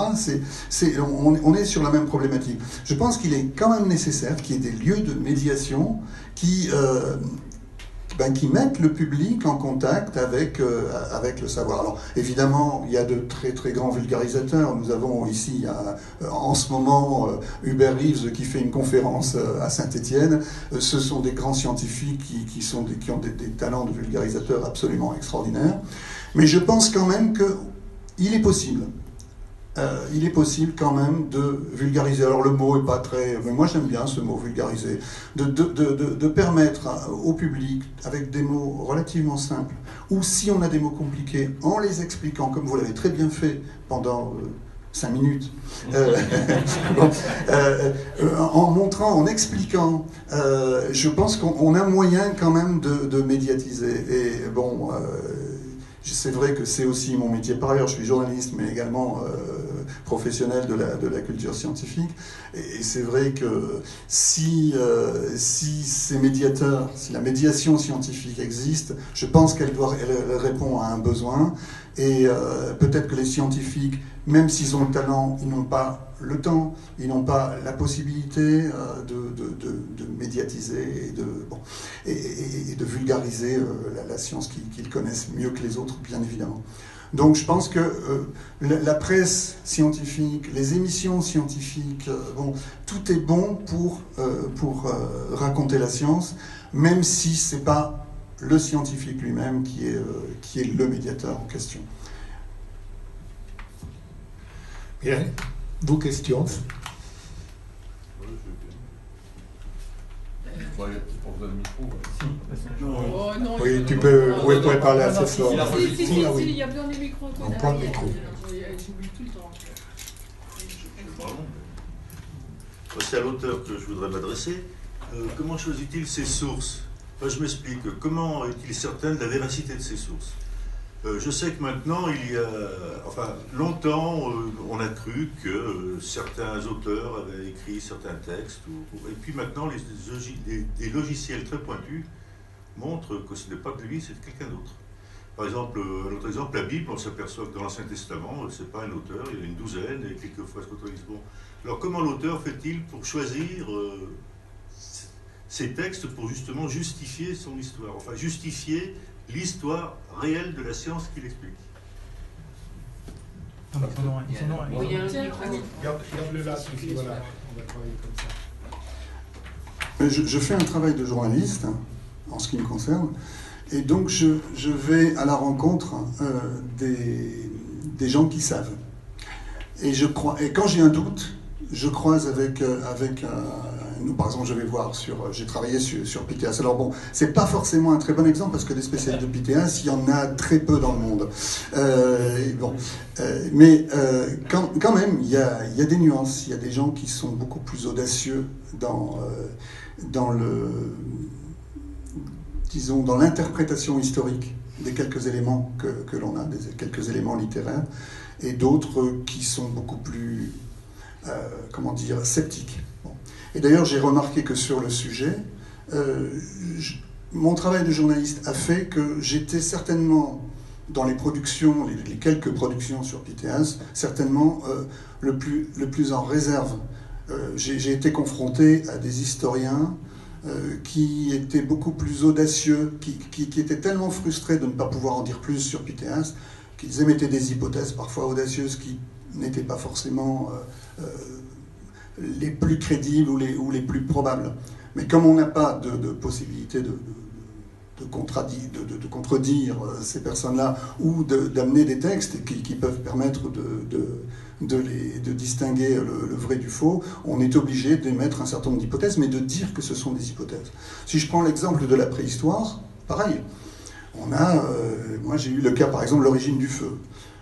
on est sur la même problématique. Je pense qu'il est quand même nécessaire qu'il y ait des lieux de médiation qui mettent le public en contact avec le savoir. Alors, évidemment, il y a de très très grands vulgarisateurs. Nous avons ici, en ce moment, Hubert Reeves qui fait une conférence à Saint-Étienne. Ce sont des grands scientifiques qui ont des talents de vulgarisateurs absolument extraordinaires. Mais je pense quand même qu'il est possible. Il est possible quand même de vulgariser. Alors le mot est pas très... Mais moi j'aime bien ce mot vulgariser. De permettre au public, avec des mots relativement simples, ou si on a des mots compliqués, en les expliquant, comme vous l'avez très bien fait pendant 5 minutes, en montrant, en expliquant, je pense qu'on a moyen quand même de médiatiser. Et bon... c'est vrai que c'est aussi mon métier par ailleurs, je suis journaliste, mais également professionnel de la culture scientifique. Et c'est vrai que si ces médiateurs, si la médiation scientifique existe, je pense qu'elle répond à un besoin. Et peut-être que les scientifiques, même s'ils ont le talent, ils n'ont pas le temps, ils n'ont pas la possibilité de médiatiser et de vulgariser vulgariser la science qu'ils connaissent mieux que les autres, bien évidemment. Donc je pense que la presse scientifique, les émissions scientifiques, tout est bon pour raconter la science, même si ce n'est pas le scientifique lui-même qui est le médiateur en question. Bien. Vos questions? Oui, tu peux, vous pouvez parler assez fort. Si, il y a plein de micros. On prend le micro. J'oublie tout le temps. C'est à l'auteur que je voudrais m'adresser. Comment choisit-il ses sources? Je m'explique. Comment est-il certain de la véracité de ses sources? Je sais que maintenant, longtemps, on a cru que certains auteurs avaient écrit certains textes, et puis maintenant, des logiciels très pointus montrent que ce n'est pas de lui, c'est de quelqu'un d'autre. Par exemple, un autre exemple, la Bible, on s'aperçoit que dans l'Ancien Testament, ce n'est pas un auteur, il y en a une douzaine, et quelquefois, bon. Alors, comment l'auteur fait-il pour choisir ces textes pour justement justifier son histoire, enfin justifier l'histoire réelle de la science qu'il explique? Garde-le là, voilà, on va travailler comme ça. Je fais un travail de journaliste, en ce qui me concerne, et donc je vais à la rencontre des gens qui savent. Et quand j'ai un doute, je croise avec nous, par exemple, j'ai travaillé sur Pythéas. Alors bon, c'est pas forcément un très bon exemple parce que des spécialistes de Pythéas, il y en a très peu dans le monde. Mais quand même, il y a des nuances. Il y a des gens qui sont beaucoup plus audacieux dans l'interprétation historique des quelques éléments que l'on a, des quelques éléments littéraires, et d'autres qui sont beaucoup plus, sceptiques. Bon. Et d'ailleurs, j'ai remarqué que sur le sujet, mon travail de journaliste a fait que j'étais certainement, dans les productions, les quelques productions sur Pythéas, certainement le plus en réserve. J'ai été confronté à des historiens qui étaient beaucoup plus audacieux, qui étaient tellement frustrés de ne pas pouvoir en dire plus sur Pythéas, qu'ils émettaient des hypothèses parfois audacieuses qui n'étaient pas forcément les plus crédibles ou les plus probables. Mais comme on n'a pas de possibilité de contredire ces personnes-là ou d'amener des textes qui peuvent permettre de distinguer le vrai du faux, on est obligé d'émettre un certain nombre d'hypothèses, mais de dire que ce sont des hypothèses. Si je prends l'exemple de la préhistoire, pareil. Moi j'ai eu le cas, par exemple, l'origine du feu.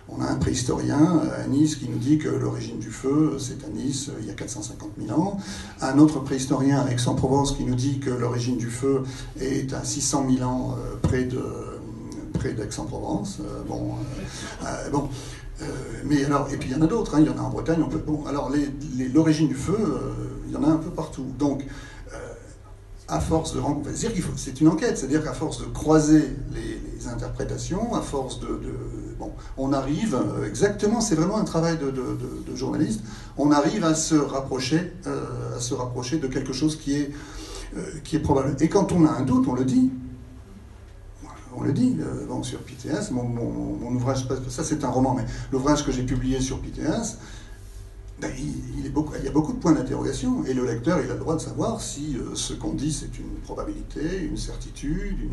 On a un préhistorien à Nice qui nous dit que l'origine du feu, c'est à Nice, il y a 450 000 ans. Un autre préhistorien à Aix-en-Provence qui nous dit que l'origine du feu est à 600 000 ans près d'Aix-en-Provence. Mais alors, et puis il y en a d'autres, il y en a en Bretagne. Alors l'origine du feu, il y en a un peu partout. Donc, à force de rencontrer, c'est une enquête, c'est-à-dire qu'à force de croiser les interprétations, à force on arrive exactement, c'est vraiment un travail de journaliste, on arrive à se rapprocher de quelque chose qui est probable. Et quand on a un doute, on le dit. Sur Pythéas, mon ouvrage, ça c'est un roman, mais l'ouvrage que j'ai publié sur Pythéas, il y a beaucoup de points d'interrogation, et le lecteur il a le droit de savoir si ce qu'on dit c'est une probabilité, une certitude,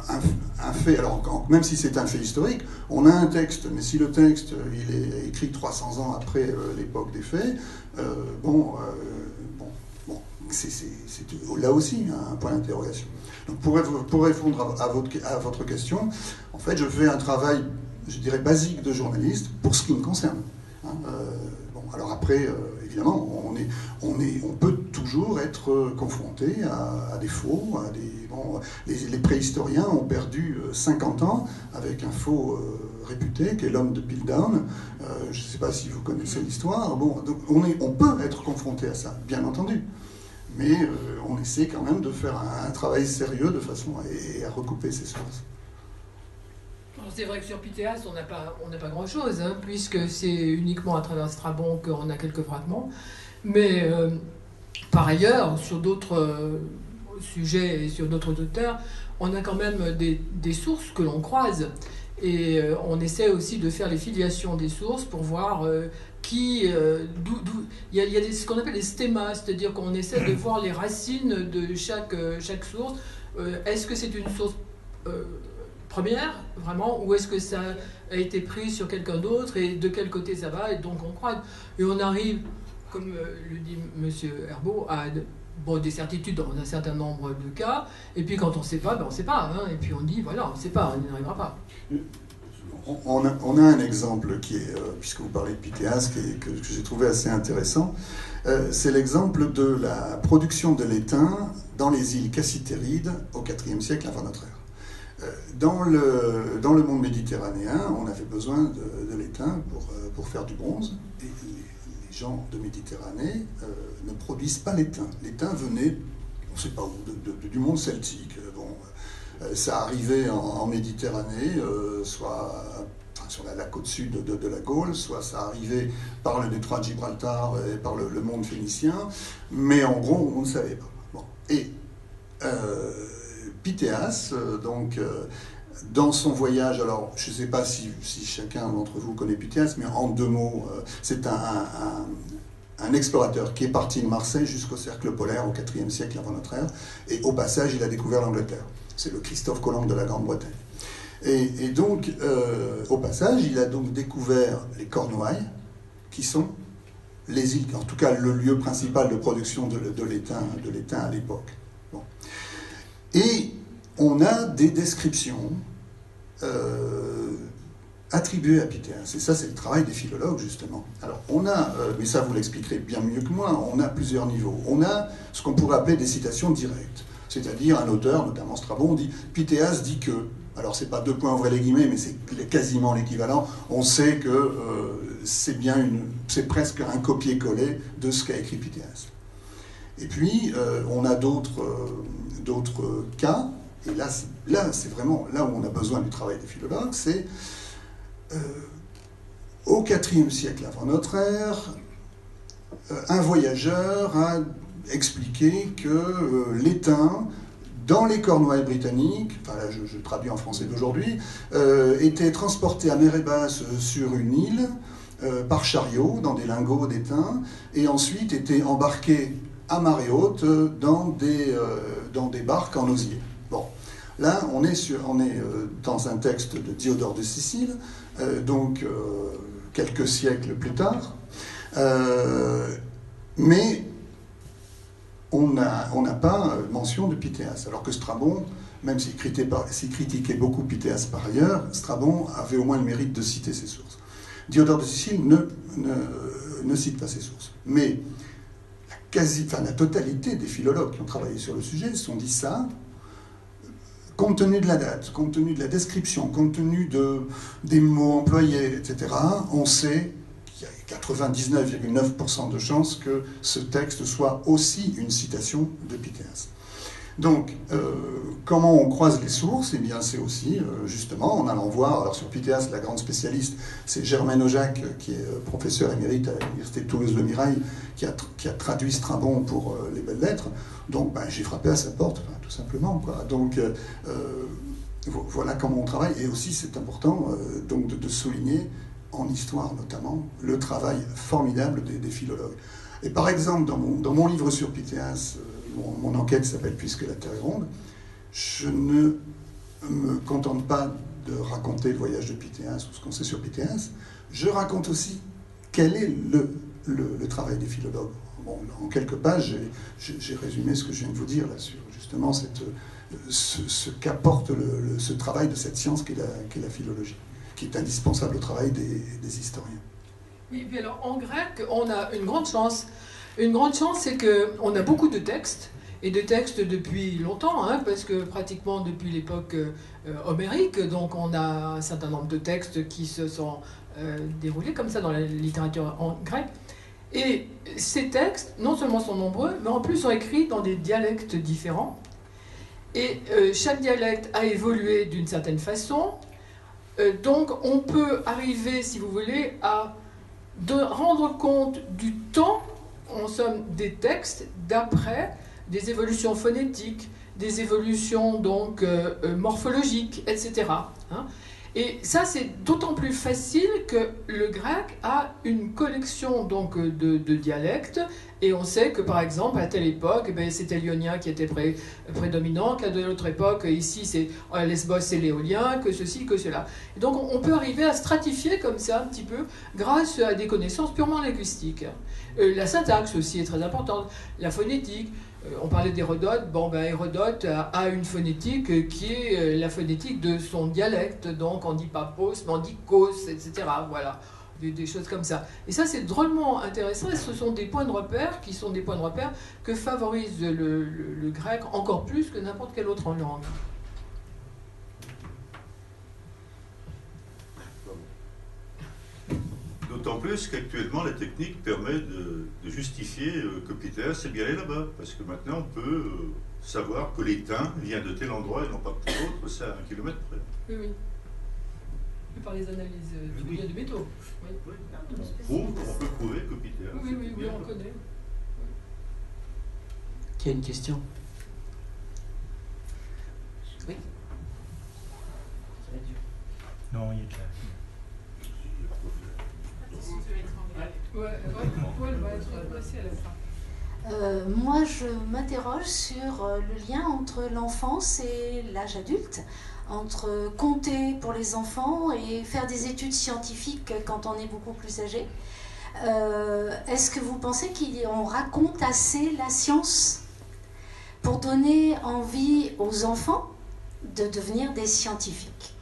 un fait. Alors même si c'est un fait historique, on a un texte, mais si le texte il est écrit 300 ans après l'époque des faits, c'est là aussi un point d'interrogation. Donc pour répondre à votre question, en fait je fais un travail, je dirais, basique de journaliste pour ce qui me concerne. Alors après, évidemment, on peut toujours être confronté à des faux. Les préhistoriens ont perdu 50 ans avec un faux réputé, qui est l'homme de Piltdown. Je ne sais pas si vous connaissez l'histoire. Donc on peut être confronté à ça, bien entendu. Mais on essaie quand même de faire un travail sérieux de façon à recouper ces sources. C'est vrai que sur Pythéas, on n'a pas grand-chose, puisque c'est uniquement à travers Strabon qu'on a quelques fragments. Mais par ailleurs, sur d'autres sujet et sur d'autres auteurs, on a quand même des sources que l'on croise. Et on essaie aussi de faire les filiations des sources pour voir il y a ce qu'on appelle des stémas, c'est-à-dire qu'on essaie de voir les racines de chaque source. Est-ce que c'est une source première, vraiment, ou est-ce que ça a été pris sur quelqu'un d'autre et de quel côté ça va, et donc on croise. Et on arrive, comme le dit M. Herbault, à des certitudes dans un certain nombre de cas, et puis quand on ne sait pas, on ne sait pas, hein, et puis on dit, voilà, on ne sait pas, on n'y arrivera pas. On a un exemple qui est, puisque vous parlez de Pythéas, que j'ai trouvé assez intéressant. C'est l'exemple de la production de l'étain dans les îles Cassitérides au IVe siècle avant notre ère. Dans le monde méditerranéen, on avait besoin de l'étain pour faire du bronze. Et les gens de Méditerranée ne produisent pas l'étain. L'étain venait, on ne sait pas où, du monde celtique. Ça arrivait en Méditerranée, soit sur la côte sud de la Gaule, soit ça arrivait par le détroit de Gibraltar et par le monde phénicien, mais en gros, on ne savait pas. Bon. Et Pythéas, dans son voyage, alors je ne sais pas si chacun d'entre vous connaît Pythéas, mais en 2 mots, c'est un explorateur qui est parti de Marseille jusqu'au cercle polaire au IVe siècle avant notre ère, et au passage, il a découvert l'Angleterre. C'est le Christophe Colomb de la Grande-Bretagne. Et donc, au passage, il a donc découvert les Cornouailles, qui sont les îles, en tout cas le lieu principal de production de l'étain à l'époque. Bon. Et on a des descriptions attribuées à Pythéas. Et ça, c'est le travail des philologues, justement. Alors, on a, mais ça vous l'expliquerez bien mieux que moi, on a plusieurs niveaux. On a ce qu'on pourrait appeler des citations directes. C'est-à-dire un auteur, notamment Strabon, dit « Pythéas dit que ». Alors, c'est pas 2 points, ouvrez les guillemets, mais c'est quasiment l'équivalent. On sait que c'est presque un copier-coller de ce qu'a écrit Pythéas. Et puis, on a d'autres cas, et là, c'est vraiment là où on a besoin du travail des philologues, c'est au IVe siècle avant notre ère, un voyageur a expliqué que l'étain, dans les Cornouailles britanniques, enfin là je traduis en français d'aujourd'hui, était transporté à mer et basse sur une île par chariot, dans des lingots d'étain, et ensuite était embarqué à marée haute dans des barques en osier. Bon, là on est dans un texte de Diodore de Sicile, quelques siècles plus tard, mais on n'a pas mention de Pythéas, alors que Strabon, même s'il critiquait beaucoup Pythéas par ailleurs, Strabon avait au moins le mérite de citer ses sources. Diodore de Sicile ne cite pas ses sources, mais la totalité des philologues qui ont travaillé sur le sujet se sont dit ça, compte tenu de la date, compte tenu de la description, compte tenu des mots employés, etc., on sait qu'il y a 99,9% de chances que ce texte soit aussi une citation de Pythéas. Donc, comment on croise les sources? Eh bien, c'est aussi, justement, en allant voir, alors sur Pythéas, la grande spécialiste, c'est Germaine Aujac, qui est professeur émérite à l'Université de Toulouse-Le-Mirail, qui a traduit Strabon pour les belles lettres. Donc, j'ai frappé à sa porte, tout simplement, quoi. Donc, voilà comment on travaille. Et aussi, c'est important de souligner, en histoire notamment, le travail formidable des philologues. Et par exemple, dans mon livre sur Pythéas, mon enquête s'appelle « Puisque la Terre est ronde », je ne me contente pas de raconter le voyage de Pythéas ou ce qu'on sait sur Pythéas, je raconte aussi quel est le travail des philologues. Bon, en quelques pages, j'ai résumé ce que je viens de vous dire là sur justement ce qu'apporte ce travail de cette science qu'est la philologie, qui est indispensable au travail des historiens. Oui, puis alors en grec, on a une grande chance. Une grande chance, c'est qu'on a beaucoup de textes, et de textes depuis longtemps, hein, parce que pratiquement depuis l'époque homérique, donc on a un certain nombre de textes qui se sont déroulés comme ça dans la littérature grecque. Et ces textes, non seulement sont nombreux, mais en plus sont écrits dans des dialectes différents. Et chaque dialecte a évolué d'une certaine façon. Donc on peut arriver, si vous voulez, à rendre compte du temps, en somme, des textes d'après, des évolutions phonétiques, des évolutions donc morphologiques, etc. Hein. Et ça, c'est d'autant plus facile que le grec a une collection donc, de dialectes, et on sait que, par exemple, à telle époque, c'était l'ionien qui était prédominant, qu'à de l'autre époque, ici, c'est Lesbos, c'est l'éolien, que ceci, que cela. Et donc, on peut arriver à stratifier comme ça, un petit peu, grâce à des connaissances purement linguistiques. La syntaxe aussi est très importante, la phonétique. On parlait d'Hérodote, Hérodote a une phonétique qui est la phonétique de son dialecte, donc on dit pas pos, mais on dit kos, etc. Voilà, des choses comme ça. Et ça, c'est drôlement intéressant, et ce sont des points de repère qui sont des points de repère que favorise le grec encore plus que n'importe quelle autre langue. D'autant plus qu'actuellement, la technique permet de justifier que Peter s'est bien allé là-bas. Parce que maintenant, on peut savoir que l'étain vient de tel endroit et non pas de tel autre, c'est à 1 kilomètre près. Oui, oui. Et par les analyses de métaux. Oui. On peut prouver que Peter. Oui, on connaît. Qui a une question? Oui. Non, il est clair. Moi, je m'interroge sur le lien entre l'enfance et l'âge adulte, entre compter pour les enfants et faire des études scientifiques quand on est beaucoup plus âgé. Est-ce que vous pensez qu'on raconte assez la science pour donner envie aux enfants de devenir des scientifiques?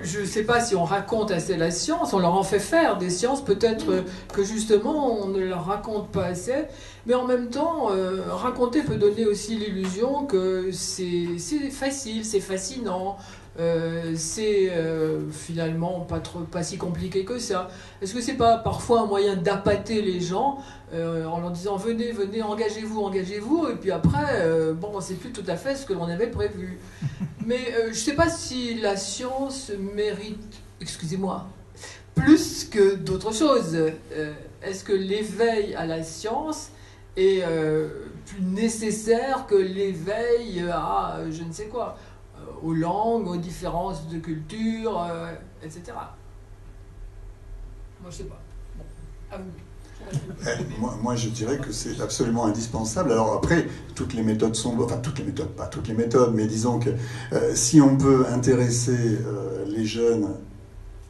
Je ne sais pas si on raconte assez la science, on leur en fait faire des sciences, peut-être que justement on ne leur raconte pas assez, mais en même temps, raconter peut donner aussi l'illusion que c'est facile, c'est fascinant, c'est finalement pas si compliqué que ça. Est-ce que c'est pas parfois un moyen d'appâter les gens en leur disant venez, engagez-vous, et puis après, c'est plus tout à fait ce que l'on avait prévu. Mais je ne sais pas si la science mérite, excusez-moi, plus que d'autres choses. Est-ce que l'éveil à la science est plus nécessaire que l'éveil à je ne sais quoi, aux langues, aux différences de culture, etc. Moi, je ne sais pas. Bon, à vous. Moi, je dirais que c'est absolument indispensable. Alors après, toutes les méthodes sont bonnes, enfin pas toutes les méthodes, mais disons que si on peut intéresser les jeunes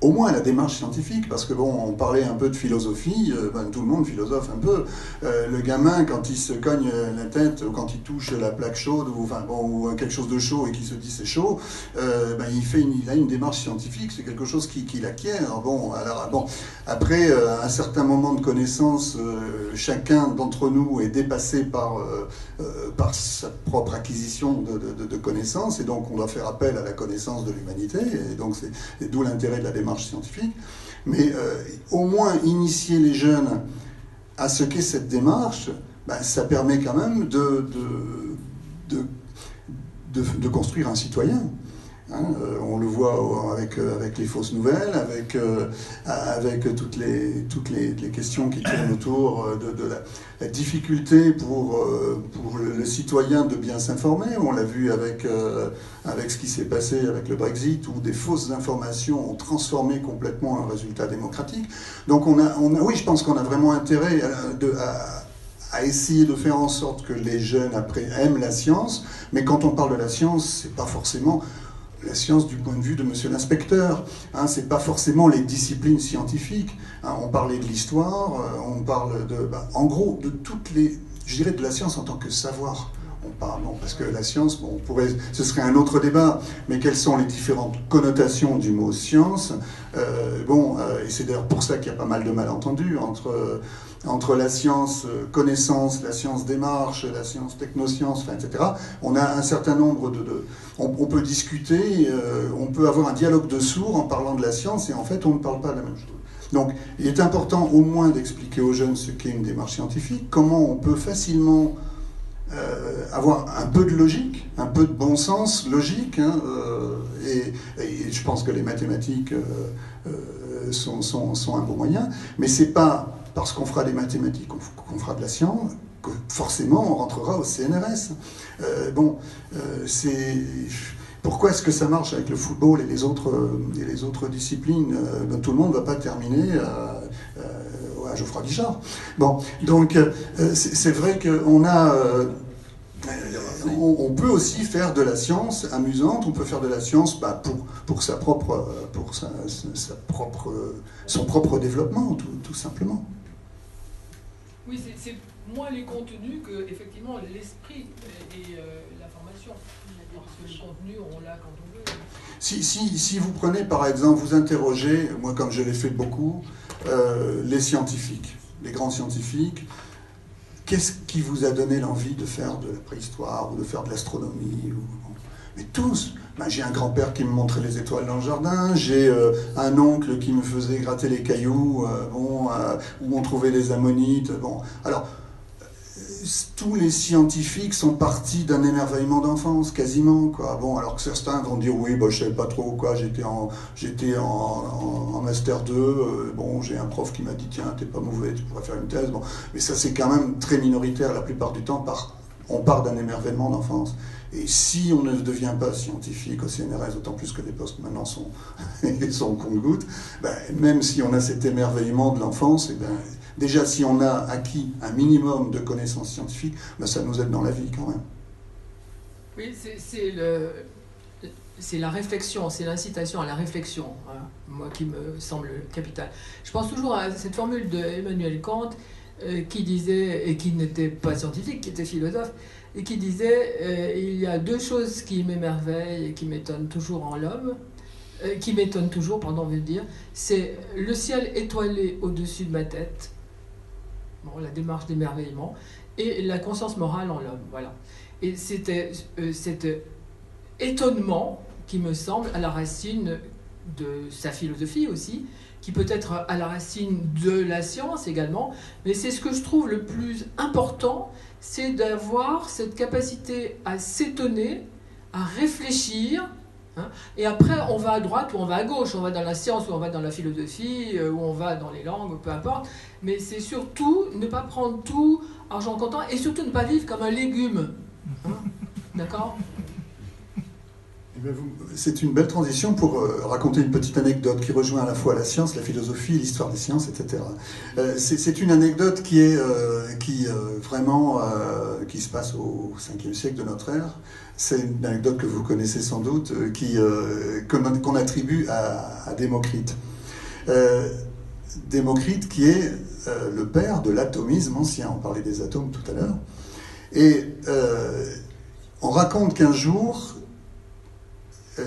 au moins à la démarche scientifique, parce que on parlait un peu de philosophie, tout le monde philosophe un peu. Le gamin, quand il se cogne la tête, ou quand il touche la plaque chaude, ou quelque chose de chaud et qu'il se dit c'est chaud, il a une démarche scientifique, c'est quelque chose qu'il acquiert. Après, à un certain moment de connaissance, chacun d'entre nous est dépassé par sa propre acquisition de connaissances, et donc on doit faire appel à la connaissance de l'humanité, et donc c'est d'où l'intérêt de la démarche scientifique, mais au moins initier les jeunes à ce qu'est cette démarche, ça permet quand même de construire un citoyen. On le voit avec les fausses nouvelles, avec toutes les questions qui tournent autour de la difficulté pour le citoyen de bien s'informer. On l'a vu avec ce qui s'est passé avec le Brexit, où des fausses informations ont transformé complètement un résultat démocratique. Donc oui, je pense qu'on a vraiment intérêt à essayer de faire en sorte que les jeunes après aiment la science, mais quand on parle de la science, c'est pas forcément la science du point de vue de monsieur l'inspecteur, c'est pas forcément les disciplines scientifiques. On parlait de l'histoire, on parle en gros de je dirais de la science en tant que savoir. Parce que la science, ce serait un autre débat, mais quelles sont les différentes connotations du mot science? Et c'est d'ailleurs pour ça qu'il y a pas mal de malentendus entre la science connaissance, la science démarche, la science technoscience, etc. On a un certain nombre on peut discuter, on peut avoir un dialogue de sourds en parlant de la science, et en fait on ne parle pas de la même chose. Donc il est important au moins d'expliquer aux jeunes ce qu'est une démarche scientifique, comment on peut facilement avoir un peu de logique, un peu de bon sens logique, et je pense que les mathématiques sont un bon moyen, mais c'est pas parce qu'on fera des mathématiques, qu'on fera de la science, que forcément on rentrera au CNRS. Pourquoi est-ce que ça marche avec le football et les autres disciplines? Tout le monde ne va pas terminer à Geoffroy Guichard. Bon, donc c'est vrai qu'on a... on peut aussi faire de la science amusante, on peut faire de la science pour son propre développement, tout simplement. Oui, c'est moins les contenus que effectivement l'esprit et la formation. Parce que le contenu, on l'a quand on veut. Si vous prenez par exemple, vous interrogez, moi comme je l'ai fait beaucoup, les scientifiques, les grands scientifiques, qu'est-ce qui vous a donné l'envie de faire de la préhistoire ou de faire de l'astronomie Mais tous. J'ai un grand-père qui me montrait les étoiles dans le jardin, j'ai un oncle qui me faisait gratter les cailloux où on trouvait des ammonites. Alors, tous les scientifiques sont partis d'un émerveillement d'enfance, quasiment, quoi. Alors que certains vont dire, oui, je savais pas trop, quoi, j'étais en Master 2, j'ai un prof qui m'a dit, tiens, t'es pas mauvais, tu pourrais faire une thèse. Mais ça, c'est quand même très minoritaire, la plupart du temps, on part d'un émerveillement d'enfance. Et si on ne devient pas scientifique au CNRS, d'autant plus que les postes maintenant sont au compte-gouttes, même si on a cet émerveillement de l'enfance, déjà si on a acquis un minimum de connaissances scientifiques, ça nous aide dans la vie quand même. Oui, c'est la réflexion, c'est l'incitation à la réflexion, hein, moi qui me semble capitale. Je pense toujours à cette formule d'Emmanuel Kant qui disait, et qui n'était pas scientifique, qui était philosophe, et qui disait il y a deux choses qui m'émerveillent et qui m'étonnent toujours en l'homme, qui m'étonnent toujours, pardon, veut dire, c'est le ciel étoilé au-dessus de ma tête, la démarche d'émerveillement, et la conscience morale en l'homme, voilà. Et c'était cet étonnement qui me semble à la racine de sa philosophie aussi, qui peut être à la racine de la science également, mais c'est ce que je trouve le plus important, c'est d'avoir cette capacité à s'étonner, à réfléchir, hein, et après on va à droite ou on va à gauche, on va dans la science ou on va dans la philosophie, ou on va dans les langues, peu importe, mais c'est surtout ne pas prendre tout argent comptant, et surtout ne pas vivre comme un légume, hein, d'accord ? C'est une belle transition pour raconter une petite anecdote qui rejoint à la fois la science, la philosophie, l'histoire des sciences, etc. C'est une anecdote qui se passe au 5e siècle de notre ère. C'est une anecdote que vous connaissez sans doute, qu'on attribue à Démocrite. Démocrite qui est le père de l'atomisme ancien. On parlait des atomes tout à l'heure. Et on raconte qu'un jour,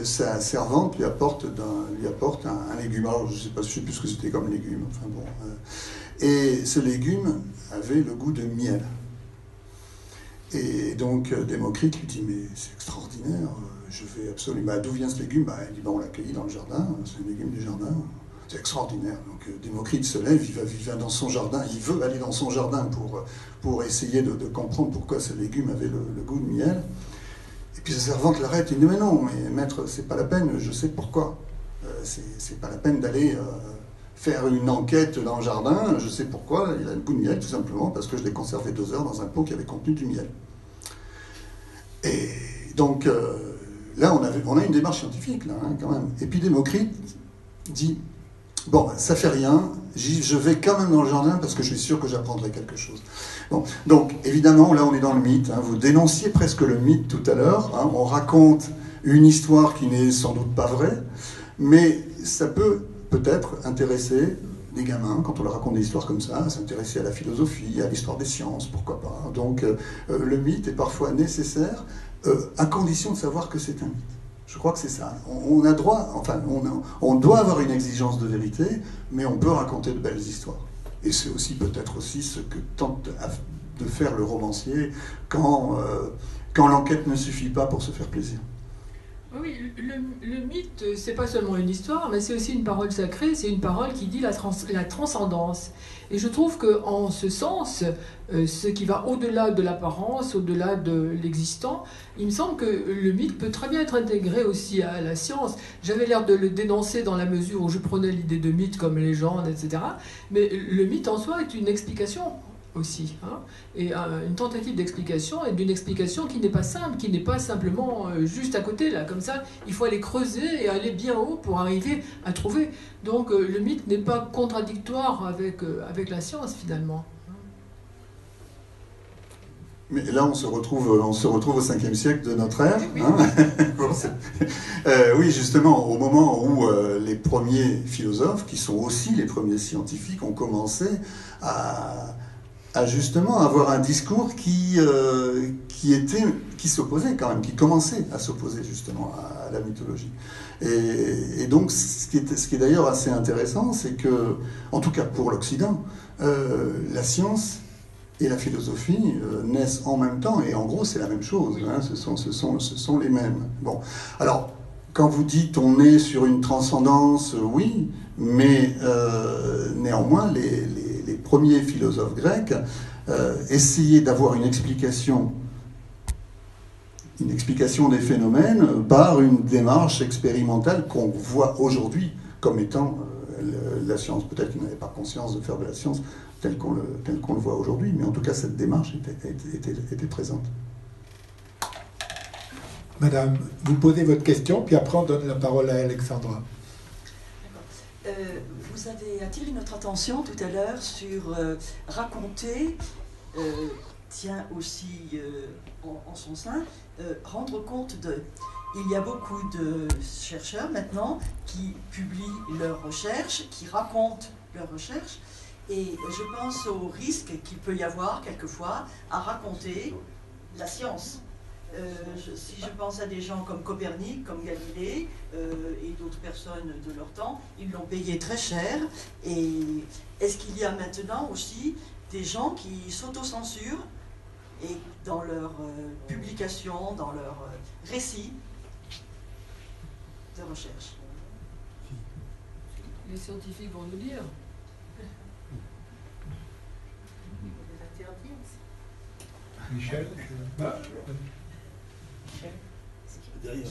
sa servante lui apporte un légume. Alors, je ne sais plus ce que c'était comme légume. Et ce légume avait le goût de miel. Et donc, Démocrite lui dit, mais c'est extraordinaire, je vais absolument... d'où vient ce légume? Il dit, on l'a cueilli dans le jardin, c'est un légume du jardin. C'est extraordinaire. Donc, Démocrite se lève, il va dans son jardin, il veut aller dans son jardin pour essayer de comprendre pourquoi ce légume avait le goût de miel. Et puis sa servante l'arrête et dit, mais non, mais maître, c'est pas la peine, je sais pourquoi. C'est pas la peine d'aller faire une enquête dans le jardin, je sais pourquoi, il a le goût de miel, tout simplement parce que je l'ai conservé 2 heures dans un pot qui avait contenu du miel. Et donc, là, on a une démarche scientifique, là, quand même. Et puis Démocrite dit, ça fait rien, je vais quand même dans le jardin parce que je suis sûr que j'apprendrai quelque chose. Donc, évidemment, là, on est dans le mythe. Vous dénonciez presque le mythe tout à l'heure. On raconte une histoire qui n'est sans doute pas vraie, mais ça peut-être intéresser les gamins, quand on leur raconte des histoires comme ça, à s'intéresser à la philosophie, à l'histoire des sciences, pourquoi pas. Donc, le mythe est parfois nécessaire, à condition de savoir que c'est un mythe. Je crois que c'est ça. On a droit, on doit avoir une exigence de vérité, mais on peut raconter de belles histoires. Et c'est aussi peut-être aussi ce que tente de faire le romancier quand l'enquête ne suffit pas pour se faire plaisir. Oui, le mythe, c'est pas seulement une histoire, mais c'est aussi une parole sacrée, c'est une parole qui dit la transcendance. Et je trouve qu'en ce sens, ce qui va au-delà de l'apparence, au-delà de l'existant, il me semble que le mythe peut très bien être intégré aussi à la science. J'avais l'air de le dénoncer dans la mesure où je prenais l'idée de mythe comme légende, etc. Mais le mythe en soi est une explication aussi, hein, et une tentative d'explication, et d'une explication qui n'est pas simple, qui n'est pas simplement juste à côté, là, comme ça. Il faut aller creuser et aller bien haut pour arriver à trouver. Donc le mythe n'est pas contradictoire avec la science, finalement. Mais là, on se retrouve au 5e siècle de notre ère. Hein. Oui, justement, au moment où les premiers philosophes, qui sont aussi les premiers scientifiques, ont commencé à justement avoir un discours qui s'opposait quand même, qui commençait à s'opposer justement à la mythologie. Et donc, ce qui est d'ailleurs assez intéressant, c'est que, en tout cas pour l'Occident, la science et la philosophie naissent en même temps, et en gros c'est la même chose, hein, ce sont les mêmes. Bon, alors, quand vous dites on est sur une transcendance, oui, mais néanmoins les premiers philosophes grecs essayaient d'avoir une explication des phénomènes par une démarche expérimentale qu'on voit aujourd'hui comme étant la science. Peut-être qu'ils n'avaient pas conscience de faire de la science tel qu'on le voit aujourd'hui, mais en tout cas cette démarche était présente. Madame, vous posez votre question, puis après on donne la parole à Alexandra. Vous avez attiré notre attention tout à l'heure sur raconter, tient aussi en son sein, rendre compte de... Il y a beaucoup de chercheurs maintenant qui publient leurs recherches, qui racontent leurs recherches, et je pense au risque qu'il peut y avoir quelquefois à raconter la science. Si je pense à des gens comme Copernic, comme Galilée et d'autres personnes de leur temps, ils l'ont payé très cher. Et est-ce qu'il y a maintenant aussi des gens qui s'autocensurent et dans leurs publications, dans leurs récits de recherche? Les scientifiques vont nous dire. Michel, Derrière.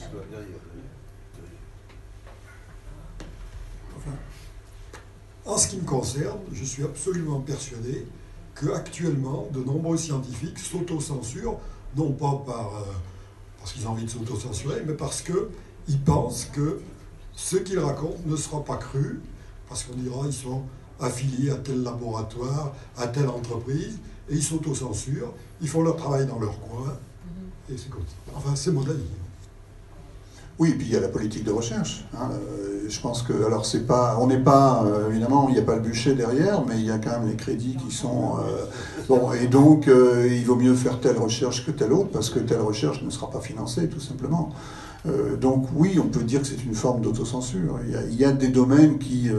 Enfin, en ce qui me concerne, je suis absolument persuadé qu'actuellement, de nombreux scientifiques s'autocensurent, non pas parce qu'ils ont envie de s'autocensurer, mais parce qu'ils pensent que ce qu'ils racontent ne sera pas cru, parce qu'on dira qu'ils sont affiliés à tel laboratoire, à telle entreprise, et ils s'autocensurent, ils font leur travail dans leur coin, et c'est comme ça. Enfin, c'est mon avis. Oui, et puis il y a la politique de recherche. Hein. Je pense que, alors c'est pas, on n'est pas, évidemment, il n'y a pas le bûcher derrière, mais il y a quand même les crédits qui sont... bon, et donc, il vaut mieux faire telle recherche que telle autre, parce que telle recherche ne sera pas financée, tout simplement. Donc oui, on peut dire que c'est une forme d'autocensure. Il y a des domaines qui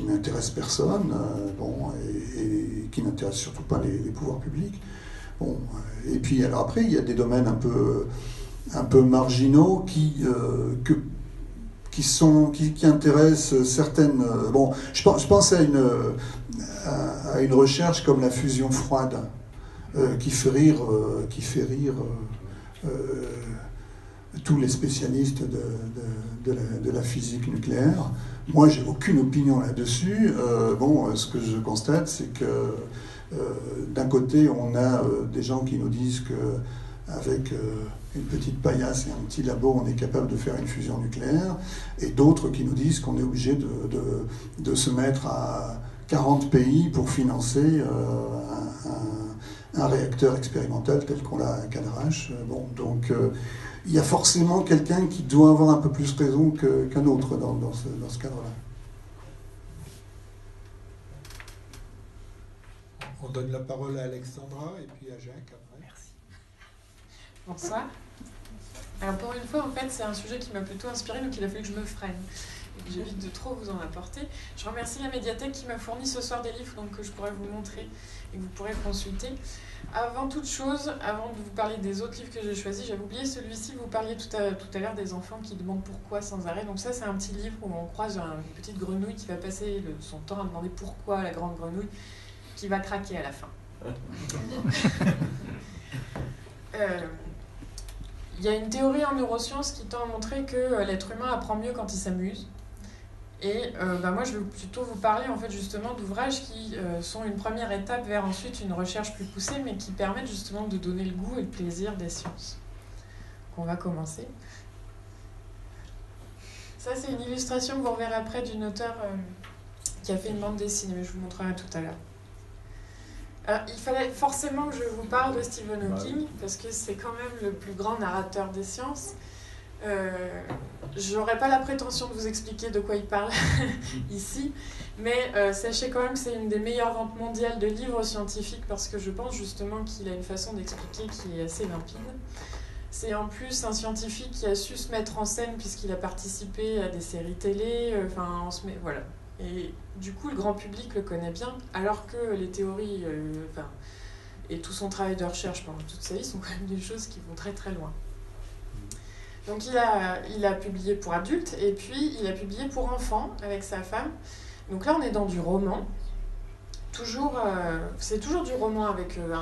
n'intéressent personne, bon, et qui n'intéressent surtout pas les pouvoirs publics. Bon, et puis alors après, il y a des domaines un peu marginaux qui intéressent certaines... bon, je pense à une recherche comme la fusion froide, qui fait rire tous les spécialistes de la physique nucléaire. Moi, j'ai aucune opinion là-dessus. Bon, ce que je constate, c'est que d'un côté, on a des gens qui nous disent que avec une petite paillasse et un petit labo, on est capable de faire une fusion nucléaire, et d'autres qui nous disent qu'on est obligé de se mettre à 40 pays pour financer un réacteur expérimental tel qu'on l'a à Cadarache. Bon, donc il y a forcément quelqu'un qui doit avoir un peu plus raison qu'un autre dans ce cadre-là. on donne la parole à Alexandra et puis à Jacques après. Merci. Bonsoir. Alors pour une fois, en fait, c'est un sujet qui m'a plutôt inspirée, donc il a fallu que je me freine. et que j'évite de trop vous en apporter. Je remercie la médiathèque qui m'a fourni ce soir des livres donc, que je pourrais vous montrer et que vous pourrez consulter. Avant toute chose, avant de vous parler des autres livres que j'ai choisis, j'avais oublié celui-ci. Vous parliez tout à l'heure des enfants qui demandent pourquoi sans arrêt. Donc ça, c'est un petit livre où on croise une petite grenouille qui va passer son temps à demander pourquoi à la grande grenouille, qui va craquer à la fin. Il y a une théorie en neurosciences qui tend à montrer que l'être humain apprend mieux quand il s'amuse. Et moi, je vais plutôt vous parler en fait, justement d'ouvrages qui sont une première étape vers ensuite une recherche plus poussée, mais qui permettent justement de donner le goût et le plaisir des sciences. Donc, on va commencer. Ça, c'est une illustration que vous reverrez après d'une auteure qui a fait une bande dessinée, mais je vous montrerai tout à l'heure. Alors, il fallait forcément que je vous parle de Stephen Hawking, parce que c'est quand même le plus grand narrateur des sciences. Je n'aurai pas la prétention de vous expliquer de quoi il parle ici, mais sachez quand même que c'est une des meilleures ventes mondiales de livres scientifiques, parce que je pense justement qu'il a une façon d'expliquer qui est assez limpide. C'est en plus un scientifique qui a su se mettre en scène, puisqu'il a participé à des séries télé, voilà. Et du coup, le grand public le connaît bien, alors que les théories et tout son travail de recherche pendant toute sa vie sont quand même des choses qui vont très très loin. Donc il a publié pour adultes, et puis il a publié pour enfants avec sa femme. Donc là, on est dans du roman. C'est toujours du roman avec une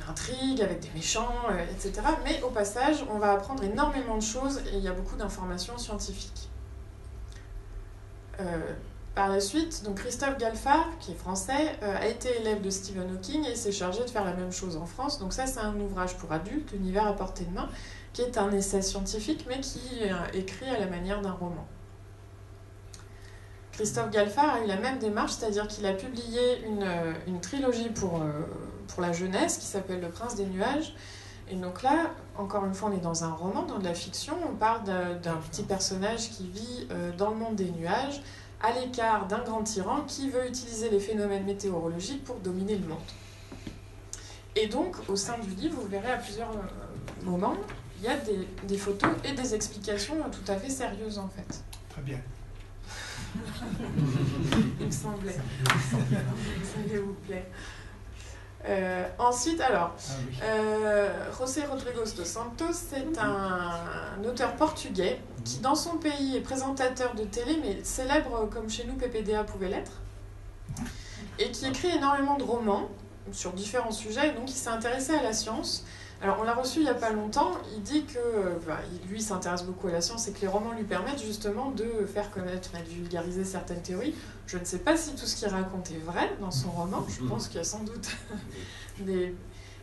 intrigue, avec des méchants, etc. Mais au passage, on va apprendre énormément de choses, et il y a beaucoup d'informations scientifiques. Par la suite, donc Christophe Galfard, qui est français, a été élève de Stephen Hawking et s'est chargé de faire la même chose en France. Donc ça, c'est un ouvrage pour adultes, L'univers à portée de main, qui est un essai scientifique, mais qui est écrit à la manière d'un roman. Christophe Galfard a eu la même démarche, c'est-à-dire qu'il a publié une trilogie pour la jeunesse qui s'appelle Le Prince des Nuages. Et donc là, encore une fois, on est dans un roman, dans de la fiction. On parle d'un petit personnage qui vit dans le monde des nuages, à l'écart d'un grand tyran qui veut utiliser les phénomènes météorologiques pour dominer le monde. Et donc, au sein du livre, vous verrez à plusieurs moments, il y a des photos et des explications tout à fait sérieuses, en fait. Très bien. Il me semblait. Ça vous plaît. Ensuite, alors, José Rodrigues dos Santos, c'est un auteur portugais qui, dans son pays, est présentateur de télé, mais célèbre comme chez nous PPDA pouvait l'être, et qui écrit énormément de romans sur différents sujets, et donc il s'est intéressé à la science. Alors, on l'a reçu il n'y a pas longtemps, il dit que lui s'intéresse beaucoup à la science et que les romans lui permettent justement de faire connaître et de vulgariser certaines théories. Je ne sais pas si tout ce qu'il raconte est vrai dans son roman, je pense qu'il y a sans doute des...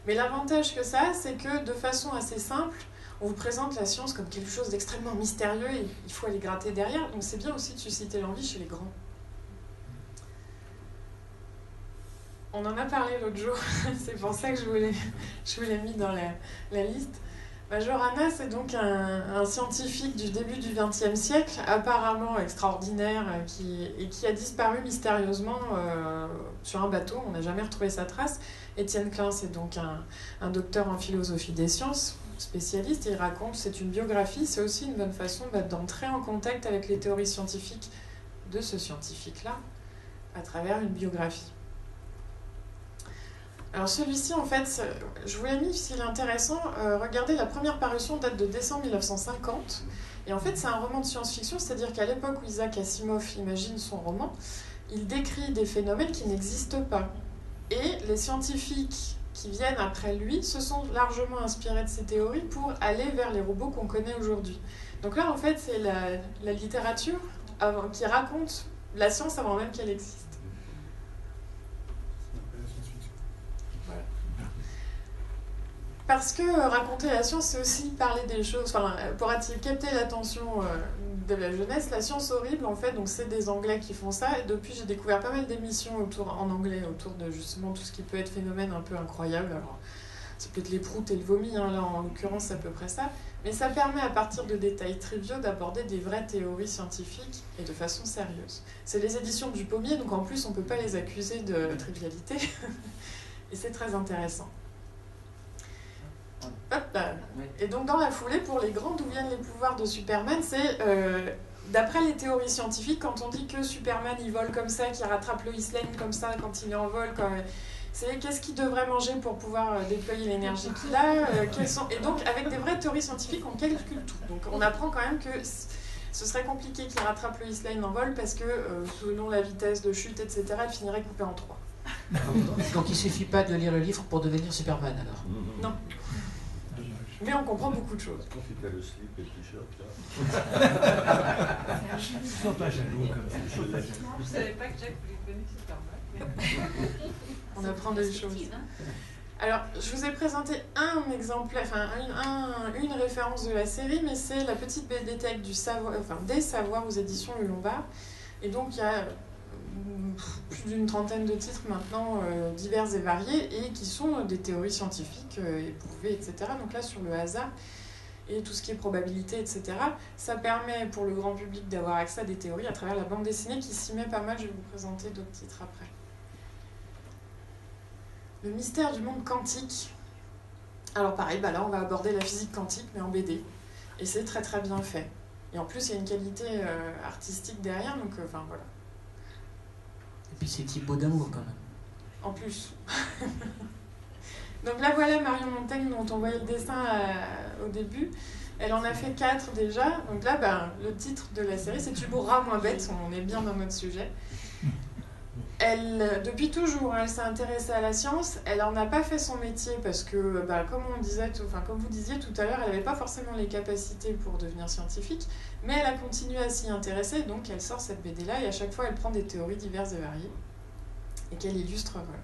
Mais l'avantage que ça a, c'est que de façon assez simple, on vous présente la science comme quelque chose d'extrêmement mystérieux et il faut aller gratter derrière, donc c'est bien aussi de susciter l'envie chez les grands. On en a parlé l'autre jour, c'est pour ça que je vous l'ai mis dans la liste. Majorana, c'est donc un scientifique du début du XXe siècle, apparemment extraordinaire, qui a disparu mystérieusement sur un bateau. On n'a jamais retrouvé sa trace. Étienne Klein, c'est donc un docteur en philosophie des sciences, spécialiste, et il raconte, c'est une biographie, c'est aussi une bonne façon d'entrer en contact avec les théories scientifiques de ce scientifique-là, à travers une biographie. Alors celui-ci, en fait, je vous l'ai mis s'il est intéressant. Regardez, la première parution date de décembre 1950. Et en fait, c'est un roman de science-fiction, c'est-à-dire qu'à l'époque où Isaac Asimov imagine son roman, il décrit des phénomènes qui n'existent pas. Et les scientifiques qui viennent après lui se sont largement inspirés de ces théories pour aller vers les robots qu'on connaît aujourd'hui. Donc là, en fait, c'est la littérature qui raconte la science avant même qu'elle existe. Parce que raconter la science, c'est aussi parler des choses, pour capter l'attention de la jeunesse. La science horrible, en fait, donc c'est des Anglais qui font ça. Et depuis, j'ai découvert pas mal d'émissions en anglais autour de justement tout ce qui peut être phénomène un peu incroyable. Alors, c'est peut-être les proutes et le vomi, hein, là en l'occurrence, c'est à peu près ça. Mais ça permet, à partir de détails triviaux, d'aborder des vraies théories scientifiques et de façon sérieuse. C'est les éditions du Pommier, donc en plus, on ne peut pas les accuser de trivialité. Et c'est très intéressant. Hop, et donc dans la foulée, pour les grands, d'où viennent les pouvoirs de Superman, c'est d'après les théories scientifiques, quand on dit que Superman il vole comme ça, qu'il rattrape Lois Lane comme ça quand il est en vol, c'est qu'est-ce qu'il devrait manger pour pouvoir déployer l'énergie qu'il a, et donc avec des vraies théories scientifiques on calcule tout. Donc on apprend quand même que ce serait compliqué qu'il rattrape Lois Lane en vol parce que selon la vitesse de chute, etc., il finirait coupé en 3. Donc il suffit pas de lire le livre pour devenir Superman alors. Non. Mais on comprend beaucoup de choses. Quand il a le slip et le t-shirt, là. Ils sont pas jaloux comme ça. Je ne savais pas que Jack voulait devenir Superman. On apprend des choses. Alors, je vous ai présenté un exemplaire, enfin une référence de la série, mais c'est la petite bibliothèque du savoir, des savoirs aux éditions Le Lombard. Et donc, il y a plus d'une trentaine de titres maintenant, divers et variés, et qui sont des théories scientifiques éprouvées, etc. Donc là, sur le hasard et tout ce qui est probabilité, etc., ça permet pour le grand public d'avoir accès à des théories à travers la bande dessinée qui s'y met pas mal. Je vais vous présenter d'autres titres après. Le mystère du monde quantique. Alors pareil, là on va aborder la physique quantique, mais en BD. Et c'est très très bien fait. Et en plus, il y a une qualité artistique derrière, donc voilà. Et puis c'est Thibaut d'amour quand même. En plus. Donc là voilà Marion Montaigne dont on voyait le dessin au début. Elle en a fait 4 déjà. Donc là, le titre de la série, c'est Tu mourras moins bête. On est bien dans notre sujet. Elle, depuis toujours, elle s'est intéressée à la science. Elle n'en a pas fait son métier parce que, comme vous disiez tout à l'heure, elle n'avait pas forcément les capacités pour devenir scientifique, mais elle a continué à s'y intéresser, donc elle sort cette BD-là et à chaque fois elle prend des théories diverses et variées et qu'elle illustre, voilà.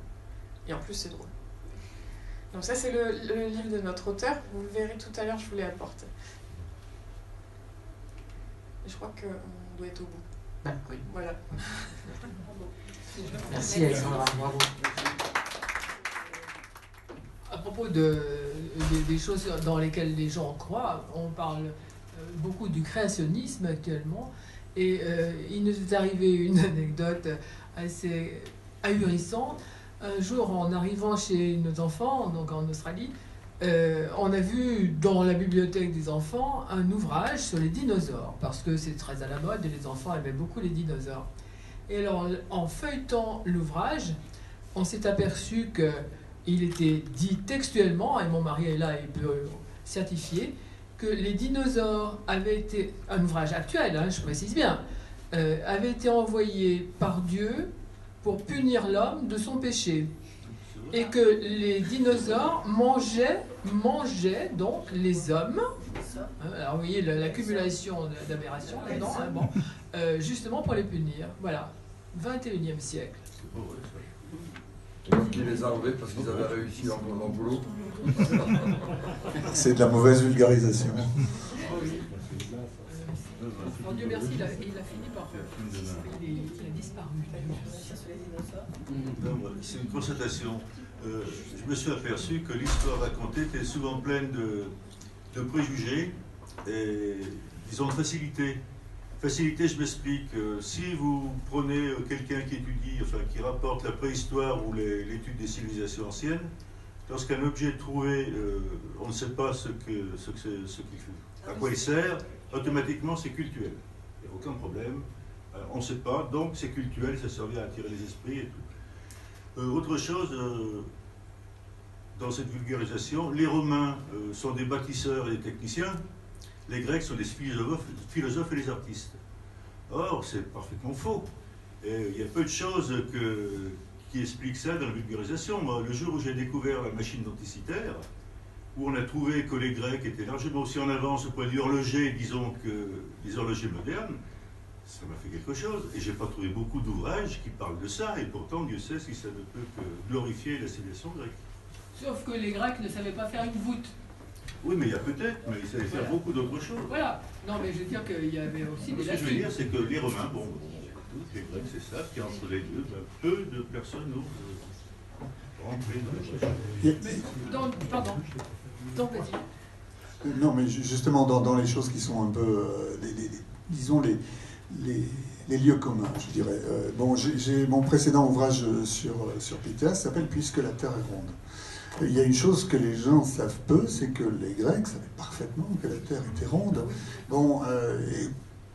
Et en plus c'est drôle. Donc ça c'est le livre de notre auteur, vous le verrez tout à l'heure, je vous l'ai apporté. Et je crois qu'on doit être au bout. Oui. Voilà. Merci Alexandra, bravo. À propos des choses dans lesquelles les gens croient, on parle beaucoup du créationnisme actuellement, et il nous est arrivé une anecdote assez ahurissante. Un jour, en arrivant chez nos enfants, donc en Australie, on a vu dans la bibliothèque des enfants un ouvrage sur les dinosaures, parce que c'est très à la mode et les enfants aimaient beaucoup les dinosaures. Et alors, en feuilletant l'ouvrage, on s'est aperçu qu'il était dit textuellement, et mon mari est là et peut certifier, que les dinosaures avaient été, un ouvrage actuel, je précise bien, avaient été envoyés par Dieu pour punir l'homme de son péché. Et que les dinosaures mangeaient donc les hommes. Alors vous voyez l'accumulation d'aberrations là-dedans, justement pour les punir. Voilà, 21e siècle. Donc il les a enlevés parce qu'ils avaient réussi leur boulot. C'est de la mauvaise vulgarisation. Dieu merci, il a fini par... Il a disparu. C'est une constatation. Je me suis aperçu que l'histoire racontée était souvent pleine de préjugés et, disons, de facilité. Facilité, je m'explique. Si vous prenez quelqu'un qui étudie, qui rapporte la préhistoire ou l'étude des civilisations anciennes, lorsqu'un objet est trouvé, on ne sait pas à quoi il sert, automatiquement c'est cultuel. Il n'y a aucun problème. On ne sait pas, donc c'est cultuel, ça servait à attirer les esprits et tout. Autre chose, dans cette vulgarisation, les Romains sont des bâtisseurs et des techniciens, les Grecs sont des philosophes et des artistes. Or, c'est parfaitement faux. Et il y a peu de choses qui expliquent ça dans la vulgarisation. Moi, le jour où j'ai découvert la machine denticitaire, où on a trouvé que les Grecs étaient largement aussi en avance au point de vue horloger, disons, que les horlogers modernes, ça m'a fait quelque chose. Et je n'ai pas trouvé beaucoup d'ouvrages qui parlent de ça, et pourtant, Dieu sait si ça ne peut que glorifier la civilisation grecque. Sauf que les Grecs ne savaient pas faire une voûte. Oui, mais il y a peut-être, mais ils savaient faire beaucoup d'autres choses. Voilà. Non, mais je veux dire qu'il y avait aussi des... Ce que je veux dire, c'est que les Romains, les Grecs, c'est ça, puis entre les deux, peu de personnes osent rentrer dans les choses. Pardon. Donc, vas-y. Non, mais justement, dans les choses qui sont un peu, disons, les lieux communs, je dirais. J'ai mon précédent ouvrage sur Pythéas s'appelle « Puisque la Terre est ronde ». Il y a une chose que les gens savent peu, c'est que les Grecs savaient parfaitement que la Terre était ronde.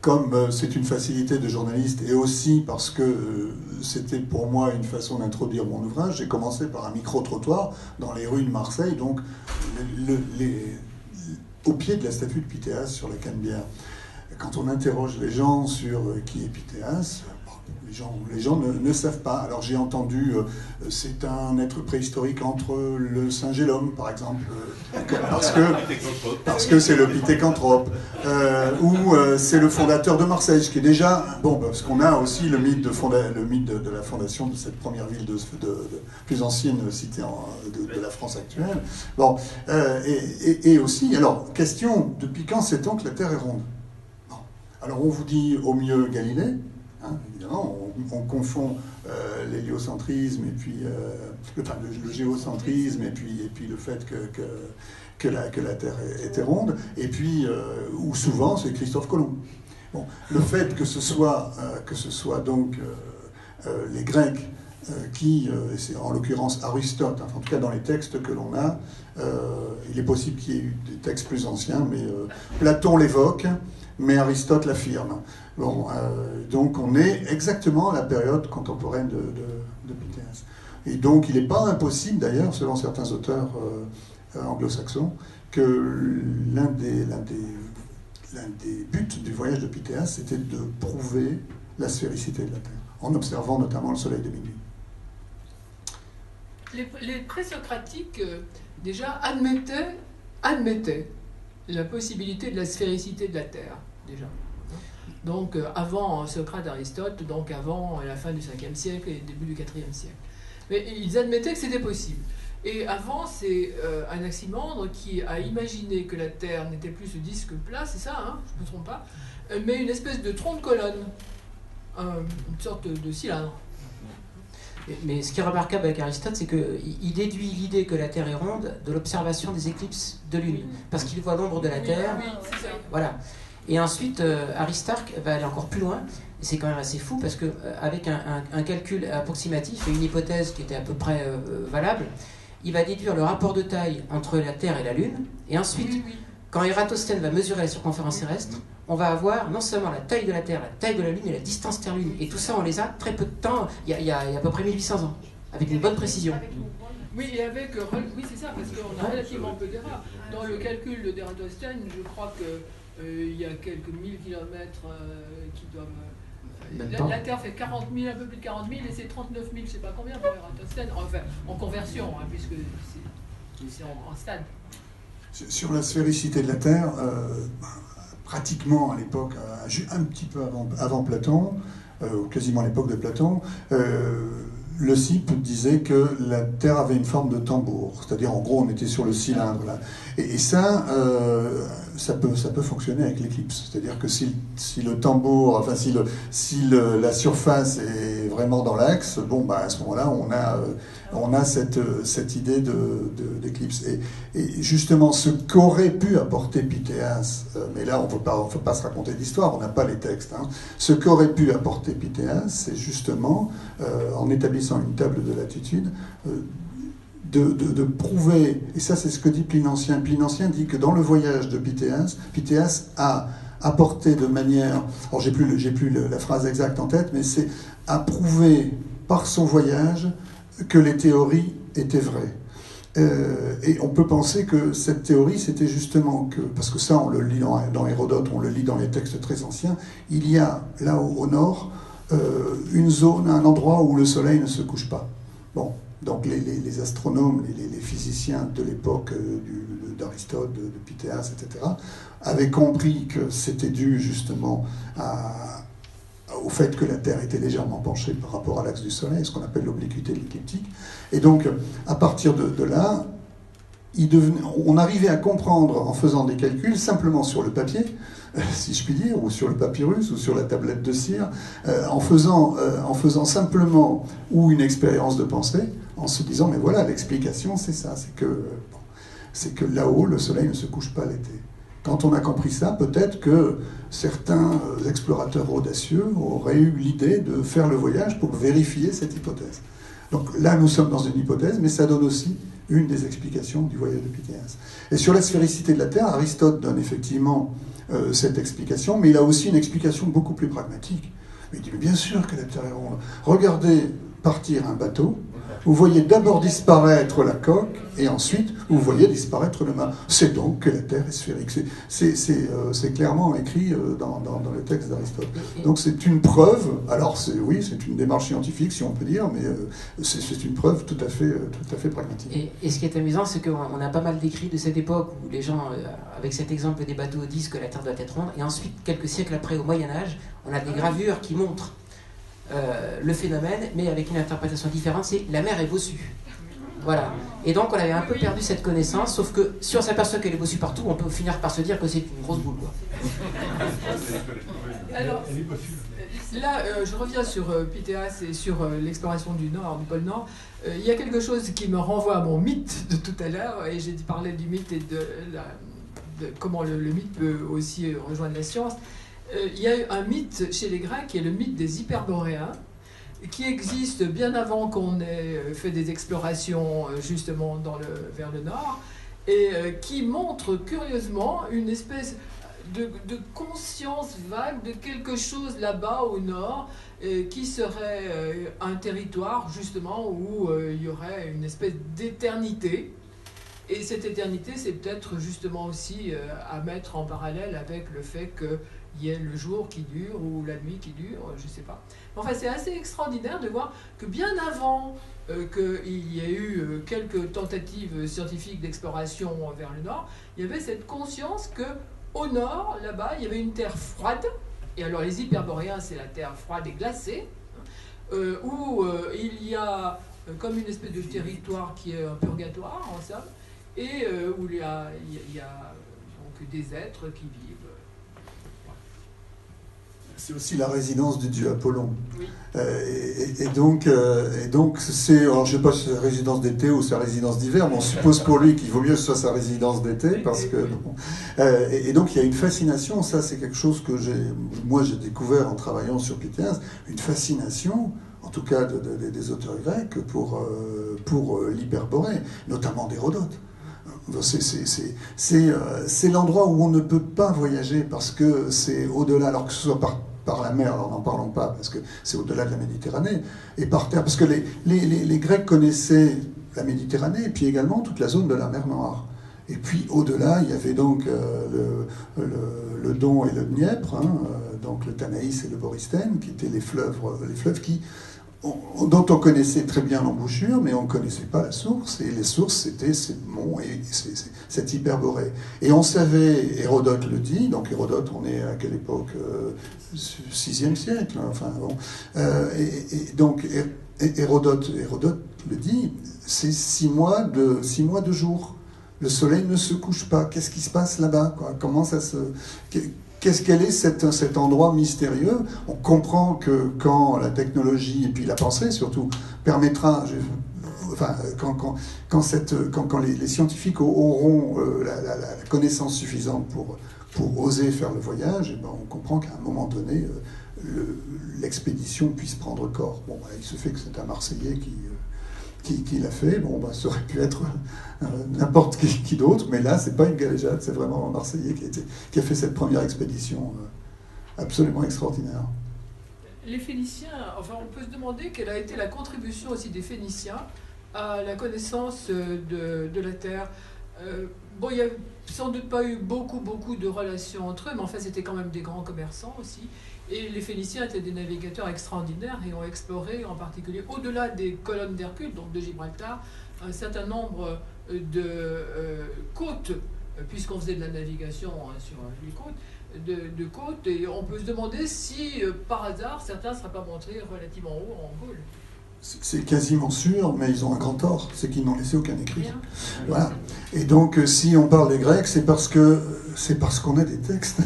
comme c'est une facilité de journaliste et aussi parce que c'était pour moi une façon d'introduire mon ouvrage, j'ai commencé par un micro-trottoir dans les rues de Marseille, donc au pied de la statue de Pythéas sur la Canebière. Quand on interroge les gens sur qui est Pythéas, les gens ne savent pas. Alors j'ai entendu, c'est un être préhistorique entre le singe et l'homme, par exemple, parce que c'est le pithécanthrope, ou c'est le fondateur de Marseille, ce qui est déjà bon, parce qu'on a aussi le mythe de la fondation de cette première ville de plus ancienne cité de la France actuelle. Bon, et aussi, alors question, depuis quand sait-on que la Terre est ronde? Bon. Alors on vous dit au mieux Galilée. Hein, évidemment, on confond l'héliocentrisme et puis le géocentrisme et puis le fait que la Terre était ronde, et puis ou souvent c'est Christophe Colomb. Bon, le fait que ce soit donc les Grecs qui, c'est en l'occurrence Aristote, enfin, en tout cas dans les textes que l'on a, il est possible qu'il y ait eu des textes plus anciens, mais Platon l'évoque, mais Aristote l'affirme. Bon, donc on est exactement à la période contemporaine de Pythéas. Et donc il n'est pas impossible d'ailleurs, selon certains auteurs anglo-saxons, que l'un des buts du voyage de Pythéas, c'était de prouver la sphéricité de la Terre, en observant notamment le soleil de minuit. Les présocratiques, déjà, admettaient la possibilité de la sphéricité de la Terre, déjà. Donc avant Socrate, Aristote, donc avant la fin du 5e siècle et le début du 4e siècle. Mais ils admettaient que c'était possible. Et avant, c'est Anaximandre qui a imaginé que la Terre n'était plus ce disque plat, c'est ça, hein, je ne me trompe pas, mais une espèce de tronc de colonne, une sorte de cylindre. Mais ce qui est remarquable avec Aristote, c'est qu'il déduit l'idée que la Terre est ronde de l'observation des éclipses de lune, parce qu'il voit l'ombre de la Terre. Oui, c'est ça. Voilà. Et ensuite, Aristarque va aller encore plus loin, et c'est quand même assez fou, parce qu'avec un calcul approximatif et une hypothèse qui était à peu près valable, il va déduire le rapport de taille entre la Terre et la Lune, et ensuite, quand Ératosthène va mesurer la circonférence terrestre, on va avoir non seulement la taille de la Terre, la taille de la Lune et la distance Terre-Lune. Et tout ça, on les a très peu de temps, il y a à peu près 1800 ans, avec une bonne précision. Oui, et oui, c'est ça, parce qu'on a relativement peu d'erreurs. Dans le calcul d'Ératosthène, je crois qu'il y a quelques 1000 kilomètres qui doivent... La Terre fait 40 000, un peu plus de 40 000, et c'est 39 000, je ne sais pas combien pour Ératosthène, enfin, en conversion, hein, puisque c'est en stade. Sur la sphéricité de la Terre, pratiquement à l'époque, un petit peu avant Platon, quasiment à l'époque de Platon, Leucippe disait que la Terre avait une forme de tambour, c'est-à-dire en gros on était sur le cylindre là. Et ça, ça peut fonctionner avec l'éclipse, c'est-à-dire que si le tambour, enfin si la surface est vraiment dans l'axe, bon bah à ce moment-là on a cette idée d'éclipse. Et justement ce qu'aurait pu apporter Pythéas, mais là on ne peut pas se raconter d'histoire, on n'a pas les textes. Hein. Ce qu'aurait pu apporter Pythéas, c'est justement en établissant une table de latitude, de prouver, et ça c'est ce que dit Pline Ancien. Pline Ancien dit que dans le voyage de Pythéas a apporté de manière, alors j'ai plus la phrase exacte en tête, mais c'est à prouver par son voyage que les théories étaient vraies. Et on peut penser que cette théorie, c'était justement que, parce que ça on le lit dans Hérodote, on le lit dans les textes très anciens, il y a là au nord une zone, un endroit où le soleil ne se couche pas. Bon, donc les astronomes, les physiciens de l'époque d'Aristote, de Pythéas, etc., avaient compris que c'était dû justement au fait que la Terre était légèrement penchée par rapport à l'axe du Soleil, ce qu'on appelle l'obliquité de l'écliptique. Et donc, à partir de là, on arrivait à comprendre, en faisant des calculs, simplement sur le papier, si je puis dire, ou sur le papyrus, ou sur la tablette de cire, en faisant simplement une expérience de pensée, en se disant, mais voilà, l'explication, c'est ça, c'est que là-haut, le Soleil ne se couche pas l'été. Quand on a compris ça, peut-être que certains explorateurs audacieux auraient eu l'idée de faire le voyage pour vérifier cette hypothèse. Donc là, nous sommes dans une hypothèse, mais ça donne aussi une des explications du voyage de Pythéas. Et sur la sphéricité de la Terre, Aristote donne effectivement cette explication, mais il a aussi une explication beaucoup plus pragmatique. Il dit, mais bien sûr que la Terre est ronde. Regardez partir un bateau, vous voyez d'abord disparaître la coque, et ensuite vous voyez disparaître le mât. C'est donc que la Terre est sphérique. C'est clairement écrit dans le texte d'Aristote. Donc c'est une preuve, alors oui, c'est une démarche scientifique, si on peut dire, mais c'est une preuve tout à fait pragmatique. Et ce qui est amusant, c'est qu'on a pas mal d'écrits de cette époque où les gens, avec cet exemple des bateaux, disent que la Terre doit être ronde, et ensuite, quelques siècles après, au Moyen-Âge, on a des gravures qui montrent le phénomène, mais avec une interprétation différente, c'est la mer est bossue. Voilà. Et donc on avait un peu perdu cette connaissance, sauf que si on s'aperçoit qu'elle est bossue partout, on peut finir par se dire que c'est une grosse boule, quoi. Alors, là, je reviens sur Pythéas et sur l'exploration du Nord, du pôle Nord. Il y a quelque chose qui me renvoie à mon mythe de tout à l'heure, et j'ai parlé du mythe et de comment le mythe peut aussi rejoindre la science. Il y a eu un mythe chez les Grecs qui est le mythe des Hyperboréens, qui existe bien avant qu'on ait fait des explorations justement vers le nord, et qui montre curieusement une espèce de conscience vague de quelque chose là-bas au nord, qui serait un territoire justement où il y aurait une espèce d'éternité. Et cette éternité, c'est peut-être justement aussi à mettre en parallèle avec le fait qu'il y ait le jour qui dure ou la nuit qui dure, je ne sais pas. Enfin, c'est assez extraordinaire de voir que bien avant qu'il y ait eu quelques tentatives scientifiques d'exploration vers le nord, il y avait cette conscience qu'au nord, là-bas, il y avait une terre froide. Et alors les Hyperboréens, c'est la terre froide et glacée, où il y a comme une espèce de territoire qui est un purgatoire, en somme, et où il y a donc des êtres qui vivent. C'est aussi la résidence du dieu Apollon. Oui. Et donc c'est, alors je ne sais pas si c'est sa résidence d'été ou sa résidence d'hiver, mais on suppose pour lui qu'il vaut mieux que ce soit sa résidence d'été, parce que et donc il y a une fascination, ça c'est quelque chose que j'ai découvert en travaillant sur Pythéas, une fascination, en tout cas des auteurs grecs, pour l'Hyperborée, notamment d'Hérodote. C'est l'endroit où on ne peut pas voyager parce que c'est au-delà, alors que ce soit par la mer, alors n'en parlons pas parce que c'est au-delà de la Méditerranée, et par terre, parce que les Grecs connaissaient la Méditerranée et puis également toute la zone de la mer Noire. Et puis au-delà, il y avait donc le Don et le Dniepr, donc le Tanaïs et le Borystène, qui étaient les fleuves dont on connaissait très bien l'embouchure, mais on ne connaissait pas la source, et les sources, c'était ces monts et cette Hyperborée. Et on savait, Hérodote le dit, donc Hérodote, on est à quelle époque 6e siècle, enfin bon. Et donc Hérodote le dit, c'est 6 mois de jour. Le soleil ne se couche pas. Qu'est-ce qui se passe là-bas, quoi ? Comment ça se... Qu'el est cet endroit mystérieux ? On comprend que quand la technologie, et puis la pensée surtout, permettra, enfin, quand les scientifiques auront la connaissance suffisante pour oser faire le voyage, et ben on comprend qu'à un moment donné, l'expédition puisse prendre corps. Bon, il se fait que c'est un Marseillais qui l'a fait. Bon, ben, ça aurait pu être n'importe qui d'autre, mais là, c'est pas une galéjade, c'est vraiment un Marseillais qui a fait cette première expédition absolument extraordinaire. Les Phéniciens, enfin, on peut se demander quelle a été la contribution aussi des Phéniciens à la connaissance de la Terre. Bon, il n'y a sans doute pas eu beaucoup de relations entre eux, mais enfin, c'était quand même des grands commerçants aussi. Et les Phéniciens étaient des navigateurs extraordinaires et ont exploré, en particulier, au-delà des colonnes d'Hercule, donc de Gibraltar, un certain nombre de côtes, puisqu'on faisait de la navigation sur les côtes, de côtes, et on peut se demander si, par hasard, certains ne seraient pas montrés relativement haut en Gaule. C'est quasiment sûr, mais ils ont un grand tort, c'est qu'ils n'ont laissé aucun écrit. Voilà. Et donc, si on parle des Grecs, c'est parce qu'on a des textes.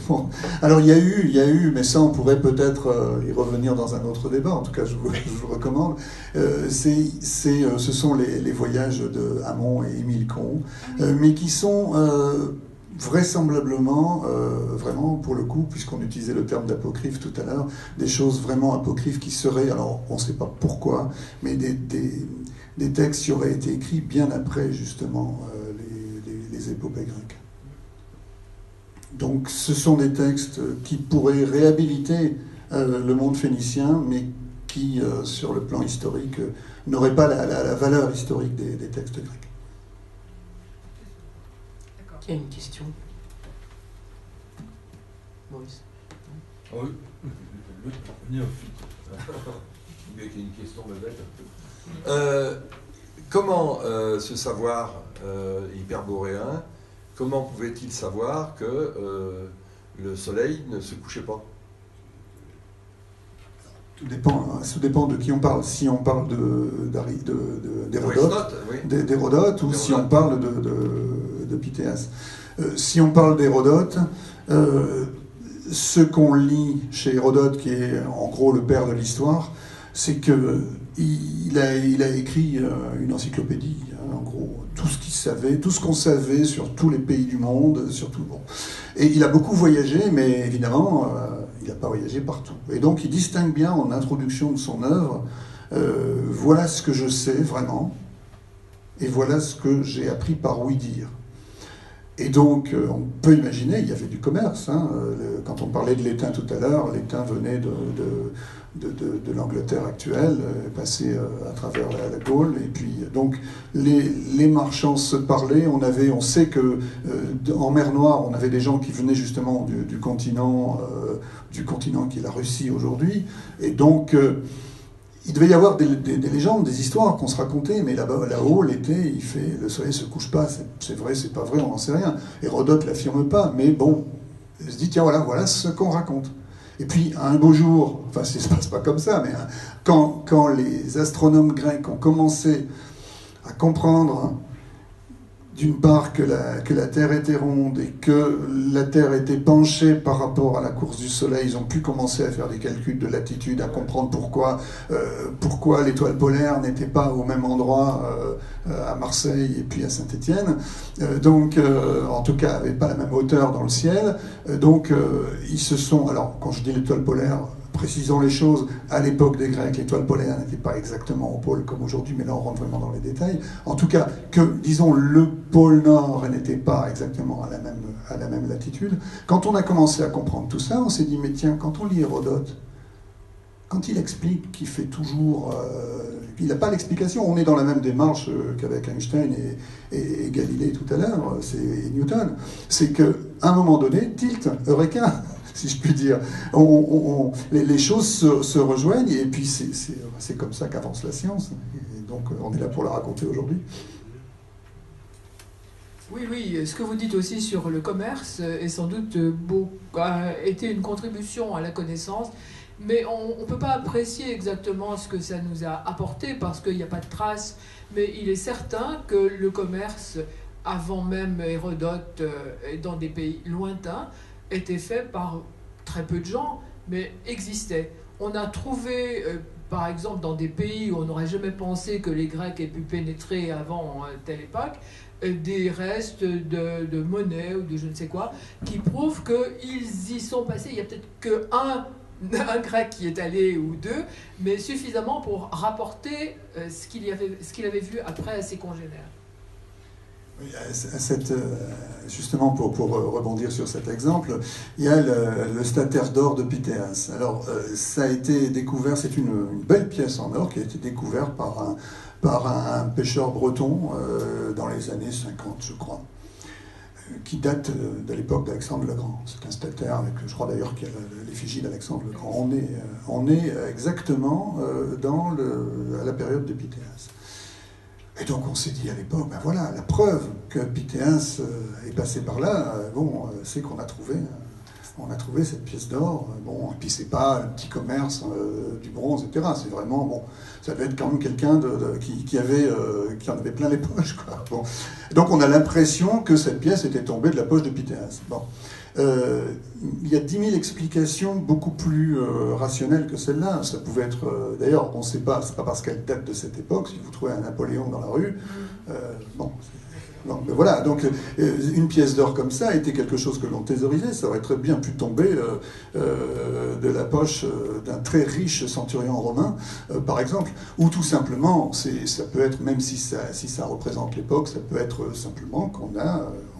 Bon. Alors, il y a eu, mais ça, on pourrait peut-être y revenir dans un autre débat. En tout cas, je vous recommande. Ce sont les voyages de Hamon et Émile Combes, mais qui sont vraisemblablement, vraiment pour le coup, puisqu'on utilisait le terme d'apocryphe tout à l'heure, des choses vraiment apocryphes qui seraient, alors on ne sait pas pourquoi, mais des textes qui auraient été écrits bien après justement les épopées grecques. Donc ce sont des textes qui pourraient réhabiliter le monde phénicien, mais qui, sur le plan historique, n'auraient pas la valeur historique des textes grecs. Il y a une question. Maurice. Oui, le néophyte. Il y a une question de bête. Comment ce savoir hyperboréen, comment pouvait-il savoir que le soleil ne se couchait pas? Tout dépend de qui on parle. Si on parle d'Hérodote, d'Hérodote, ou si on parle de Pythéas. Si on parle d'Hérodote, ce qu'on lit chez Hérodote, qui est en gros le père de l'histoire, c'est qu'il a écrit une encyclopédie, hein, en gros, tout ce qu'il savait, tout ce qu'on savait sur tous les pays du monde, surtout bon. Et il a beaucoup voyagé, mais évidemment, il n'a pas voyagé partout. Et donc il distingue bien en introduction de son œuvre, voilà ce que je sais vraiment, et voilà ce que j'ai appris par ouï-dire. Et donc, on peut imaginer, il y avait du commerce. Hein, quand on parlait de l'étain tout à l'heure, l'étain venait de l'Angleterre actuelle, passait à travers la Gaule. Et puis, donc, les marchands se parlaient. On sait que en mer Noire, on avait des gens qui venaient justement du continent qui est la Russie aujourd'hui. Et donc, il devait y avoir des légendes, des histoires qu'on se racontait, mais là-haut, l'été, le soleil ne se couche pas. C'est vrai, c'est pas vrai, on n'en sait rien. Hérodote ne l'affirme pas, mais bon, il se dit, tiens, voilà ce qu'on raconte. Et puis, un beau jour, enfin, ça ne se passe pas comme ça, mais quand les astronomes grecs ont commencé à comprendre, d'une part, que la Terre était ronde et que la Terre était penchée par rapport à la course du Soleil, ils ont pu commencer à faire des calculs de latitude, à comprendre pourquoi l'étoile polaire n'était pas au même endroit à Marseille et puis à Saint-Étienne. En tout cas, n'avait pas la même hauteur dans le ciel. Ils se sont... Alors, quand je dis l'étoile polaire, précisons les choses, à l'époque des Grecs, l'étoile polaire n'était pas exactement au pôle comme aujourd'hui, mais là on rentre vraiment dans les détails. En tout cas, disons, le pôle Nord n'était pas exactement à la même latitude. Quand on a commencé à comprendre tout ça, on s'est dit, mais tiens, quand on lit Hérodote, quand il explique qu'il fait toujours... il n'a pas l'explication, on est dans la même démarche qu'avec Einstein et Galilée tout à l'heure, c'est Newton. C'est qu'à un moment donné, tilt, eureka, si je puis dire. Les choses se rejoignent, et puis c'est comme ça qu'avance la science. Et donc on est là pour la raconter aujourd'hui. Oui, ce que vous dites aussi sur le commerce est sans doute a été une contribution à la connaissance, mais on ne peut pas apprécier exactement ce que ça nous a apporté parce qu'il n'y a pas de traces, mais il est certain que le commerce, avant même Hérodote, dans des pays lointains, était fait par très peu de gens, mais existait. On a trouvé, par exemple, dans des pays où on n'aurait jamais pensé que les Grecs aient pu pénétrer avant telle époque, des restes de monnaie ou de je ne sais quoi, qui prouvent qu'ils y sont passés. Il n'y a peut-être qu'un Grec qui est allé ou deux, mais suffisamment pour rapporter ce qu'il avait vu après à ses congénères. Oui, justement, pour rebondir sur cet exemple, il y a le statère d'or de Pythéas. Alors, ça a été découvert, c'est une belle pièce en or qui a été découverte par un pêcheur breton dans les années 50, je crois, qui date de l'époque d'Alexandre le Grand. C'est un statère avec, je crois d'ailleurs qu'il y a l'effigie d'Alexandre le Grand. On est exactement à la période de Pythéas. Et donc on s'est dit à l'époque, ben voilà, la preuve que Pythéas est passé par là, c'est qu'on a trouvé cette pièce d'or. Et puis c'est pas le petit commerce du bronze, etc. C'est vraiment, ça devait être quand même quelqu'un qui en avait plein les poches, quoi. Bon. Donc on a l'impression que cette pièce était tombée de la poche de Pythéas. Bon. Il y a 10 000 explications beaucoup plus rationnelles que celle-là. Ça pouvait être... d'ailleurs, on ne sait pas, c'est pas parce qu'elle date de cette époque, si vous trouvez un Napoléon dans la rue... mais voilà, donc une pièce d'or comme ça était quelque chose que l'on thésaurisait. Ça aurait très bien pu tomber de la poche d'un très riche centurion romain, par exemple. Ou tout simplement, ça peut être, même si ça représente l'époque, ça peut être simplement qu'on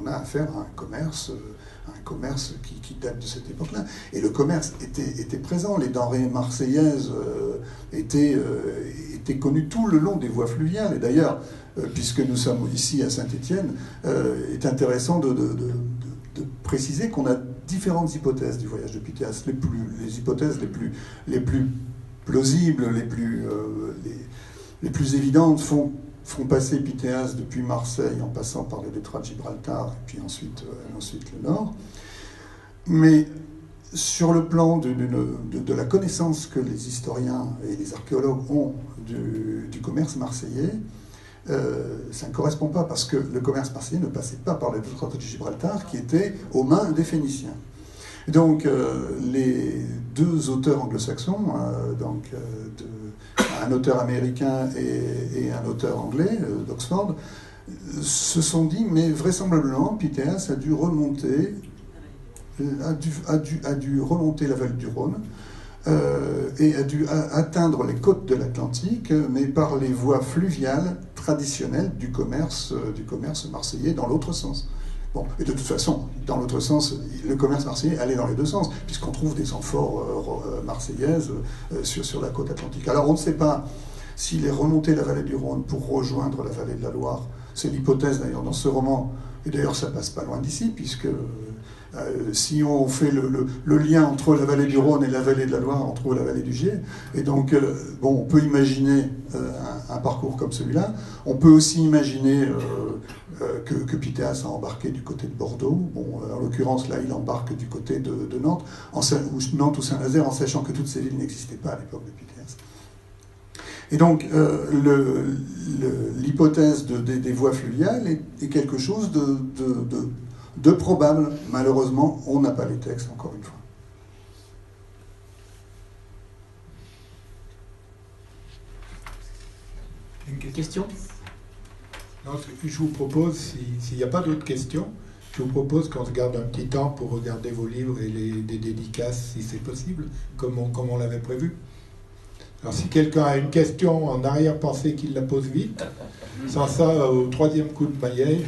On a affaire à un commerce qui date de cette époque-là. Et le commerce était présent. Les denrées marseillaises étaient connues tout le long des voies fluviales. Et d'ailleurs, puisque nous sommes ici à Saint-Étienne, est intéressant de préciser qu'on a différentes hypothèses du voyage de Pythéas. Les hypothèses les plus plausibles, les plus évidentes font passer Pythéas depuis Marseille en passant par le détroit de Gibraltar et puis ensuite le nord. Mais sur le plan de la connaissance que les historiens et les archéologues ont du commerce marseillais, ça ne correspond pas, parce que le commerce marseillais ne passait pas par le détroit de Gibraltar qui était aux mains des Phéniciens. Donc les deux auteurs anglo-saxons, un auteur américain et un auteur anglais d'Oxford, se sont dit, mais vraisemblablement Pythéas a dû remonter la vallée du Rhône et a dû atteindre les côtes de l'Atlantique, mais par les voies fluviales traditionnelles du commerce marseillais dans l'autre sens. Bon, et de toute façon, dans l'autre sens, le commerce marseillais allait dans les deux sens, puisqu'on trouve des amphores marseillaises sur la côte atlantique. Alors on ne sait pas s'il est remonté la vallée du Rhône pour rejoindre la vallée de la Loire. C'est l'hypothèse d'ailleurs dans ce roman, et d'ailleurs ça passe pas loin d'ici, puisque si on fait le lien entre la vallée du Rhône et la vallée de la Loire, on trouve la vallée du Gier. Et donc, on peut imaginer un parcours comme celui-là. On peut aussi imaginer que Pythéas a embarqué du côté de Bordeaux. Bon, en l'occurrence, là, il embarque du côté de Nantes, Nantes ou Saint-Nazaire, en sachant que toutes ces villes n'existaient pas à l'époque de Pythéas. Et donc, l'hypothèse des voies fluviales est quelque chose de probable. Malheureusement, on n'a pas les textes, encore une fois. Une question ? Non, je vous propose, s'il n'y a pas d'autres questions, je vous propose qu'on se garde un petit temps pour regarder vos livres et des dédicaces, si c'est possible, comme on l'avait prévu. Alors si quelqu'un a une question en arrière-pensée, qu'il la pose vite. Sans ça, au troisième coup de maillet,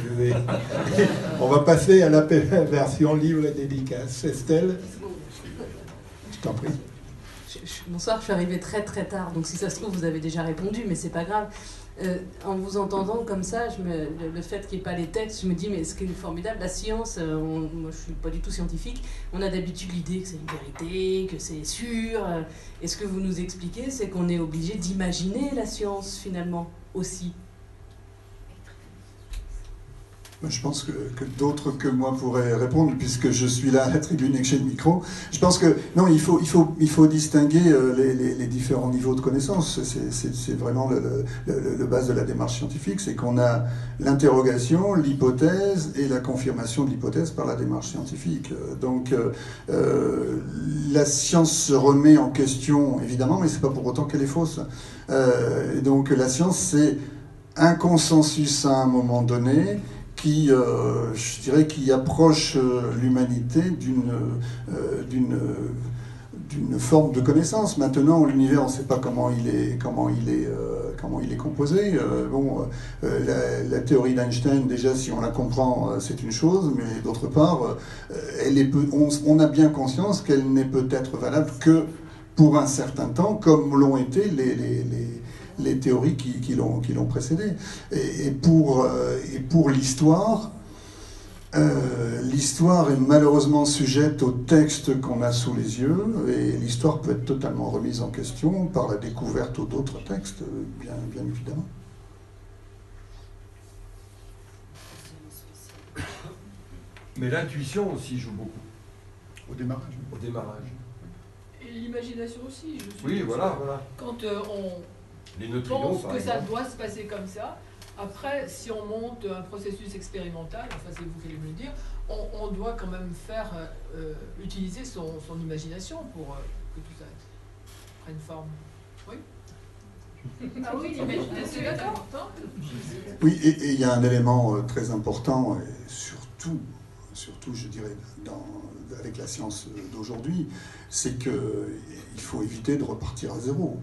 on va passer à la version livre et dédicace. Estelle, je t'en prie. Bonsoir, je suis arrivée très très tard, donc si ça se trouve, vous avez déjà répondu, mais c'est pas grave. En vous entendant comme ça, le fait qu'il n'y ait pas les textes, je me dis, mais ce qui est formidable, la science, moi je suis pas du tout scientifique, on a d'habitude l'idée que c'est une vérité, que c'est sûr, et ce que vous nous expliquez, c'est qu'on est obligé d'imaginer la science finalement aussi. Je pense que d'autres que moi pourraient répondre, puisque je suis là à la tribune et que j'ai le micro. Je pense que, non, il faut distinguer les différents niveaux de connaissance. C'est vraiment le base de la démarche scientifique, c'est qu'on a l'interrogation, l'hypothèse et la confirmation de l'hypothèse par la démarche scientifique. Donc, la science se remet en question, évidemment, mais c'est pas pour autant qu'elle est fausse. Donc, la science, c'est un consensus à un moment donné, je dirais, qui approche l'humanité d'une forme de connaissance. Maintenant, l'univers, on ne sait pas comment il est composé. La théorie d'Einstein, déjà, si on la comprend, c'est une chose, mais d'autre part, on a bien conscience qu'elle n'est peut-être valable que pour un certain temps, comme l'ont été les théories qui l'ont précédé. Et pour l'histoire, l'histoire est malheureusement sujette aux textes qu'on a sous les yeux, et l'histoire peut être totalement remise en question par la découverte d'autres textes, bien évidemment. Mais l'intuition aussi joue beaucoup. Au démarrage. Au démarrage. Et l'imagination aussi, je suis. Oui, voilà. Quand les on neutrinos, pense par que ça exemple. doit se passer comme ça, après, si on monte un processus expérimental, enfin c'est vous qui allez me le dire, on doit quand même faire utiliser son imagination pour que tout ça prenne forme. Oui. Ah oui, l'imagination est importante. Oui, et il y a un élément très important, et surtout je dirais, avec la science d'aujourd'hui, c'est qu'il faut éviter de repartir à zéro.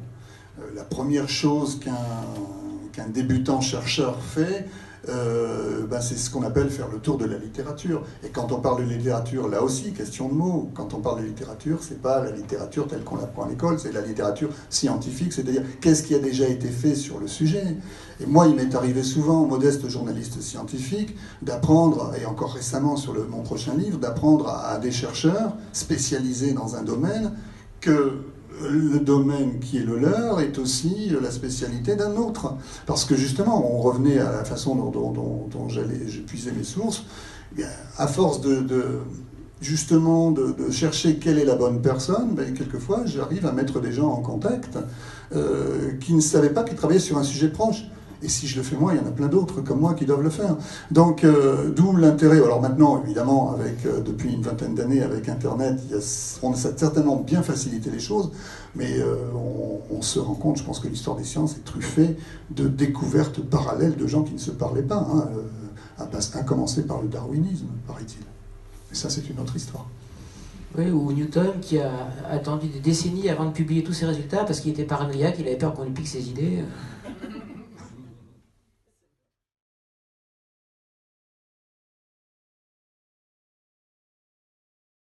La première chose qu'un débutant chercheur fait c'est ce qu'on appelle faire le tour de la littérature. Et quand on parle de littérature, là aussi, question de mots, quand on parle de littérature, c'est pas la littérature telle qu'on l'apprend à l'école, c'est la littérature scientifique, c'est-à-dire qu'est-ce qui a déjà été fait sur le sujet. Et moi, il m'est arrivé souvent, modeste journaliste scientifique, d'apprendre, et encore récemment sur mon prochain livre, d'apprendre à des chercheurs spécialisés dans un domaine que le domaine qui est le leur est aussi la spécialité d'un autre. Parce que justement, on revenait à la façon dont j'ai puisé mes sources. Eh bien, à force justement de chercher quelle est la bonne personne, quelquefois j'arrive à mettre des gens en contact qui ne savaient pas qu'ils travaillaient sur un sujet proche. Et si je le fais moi, il y en a plein d'autres comme moi qui doivent le faire. Donc, d'où l'intérêt. Alors maintenant, évidemment, depuis une vingtaine d'années, avec Internet, on a certainement bien facilité les choses, mais on se rend compte, je pense que l'histoire des sciences est truffée de découvertes parallèles de gens qui ne se parlaient pas, à commencer par le darwinisme, paraît-il. Mais ça, c'est une autre histoire. Oui, ou Newton qui a attendu des décennies avant de publier tous ses résultats parce qu'il était paranoïaque, il avait peur qu'on lui pique ses idées.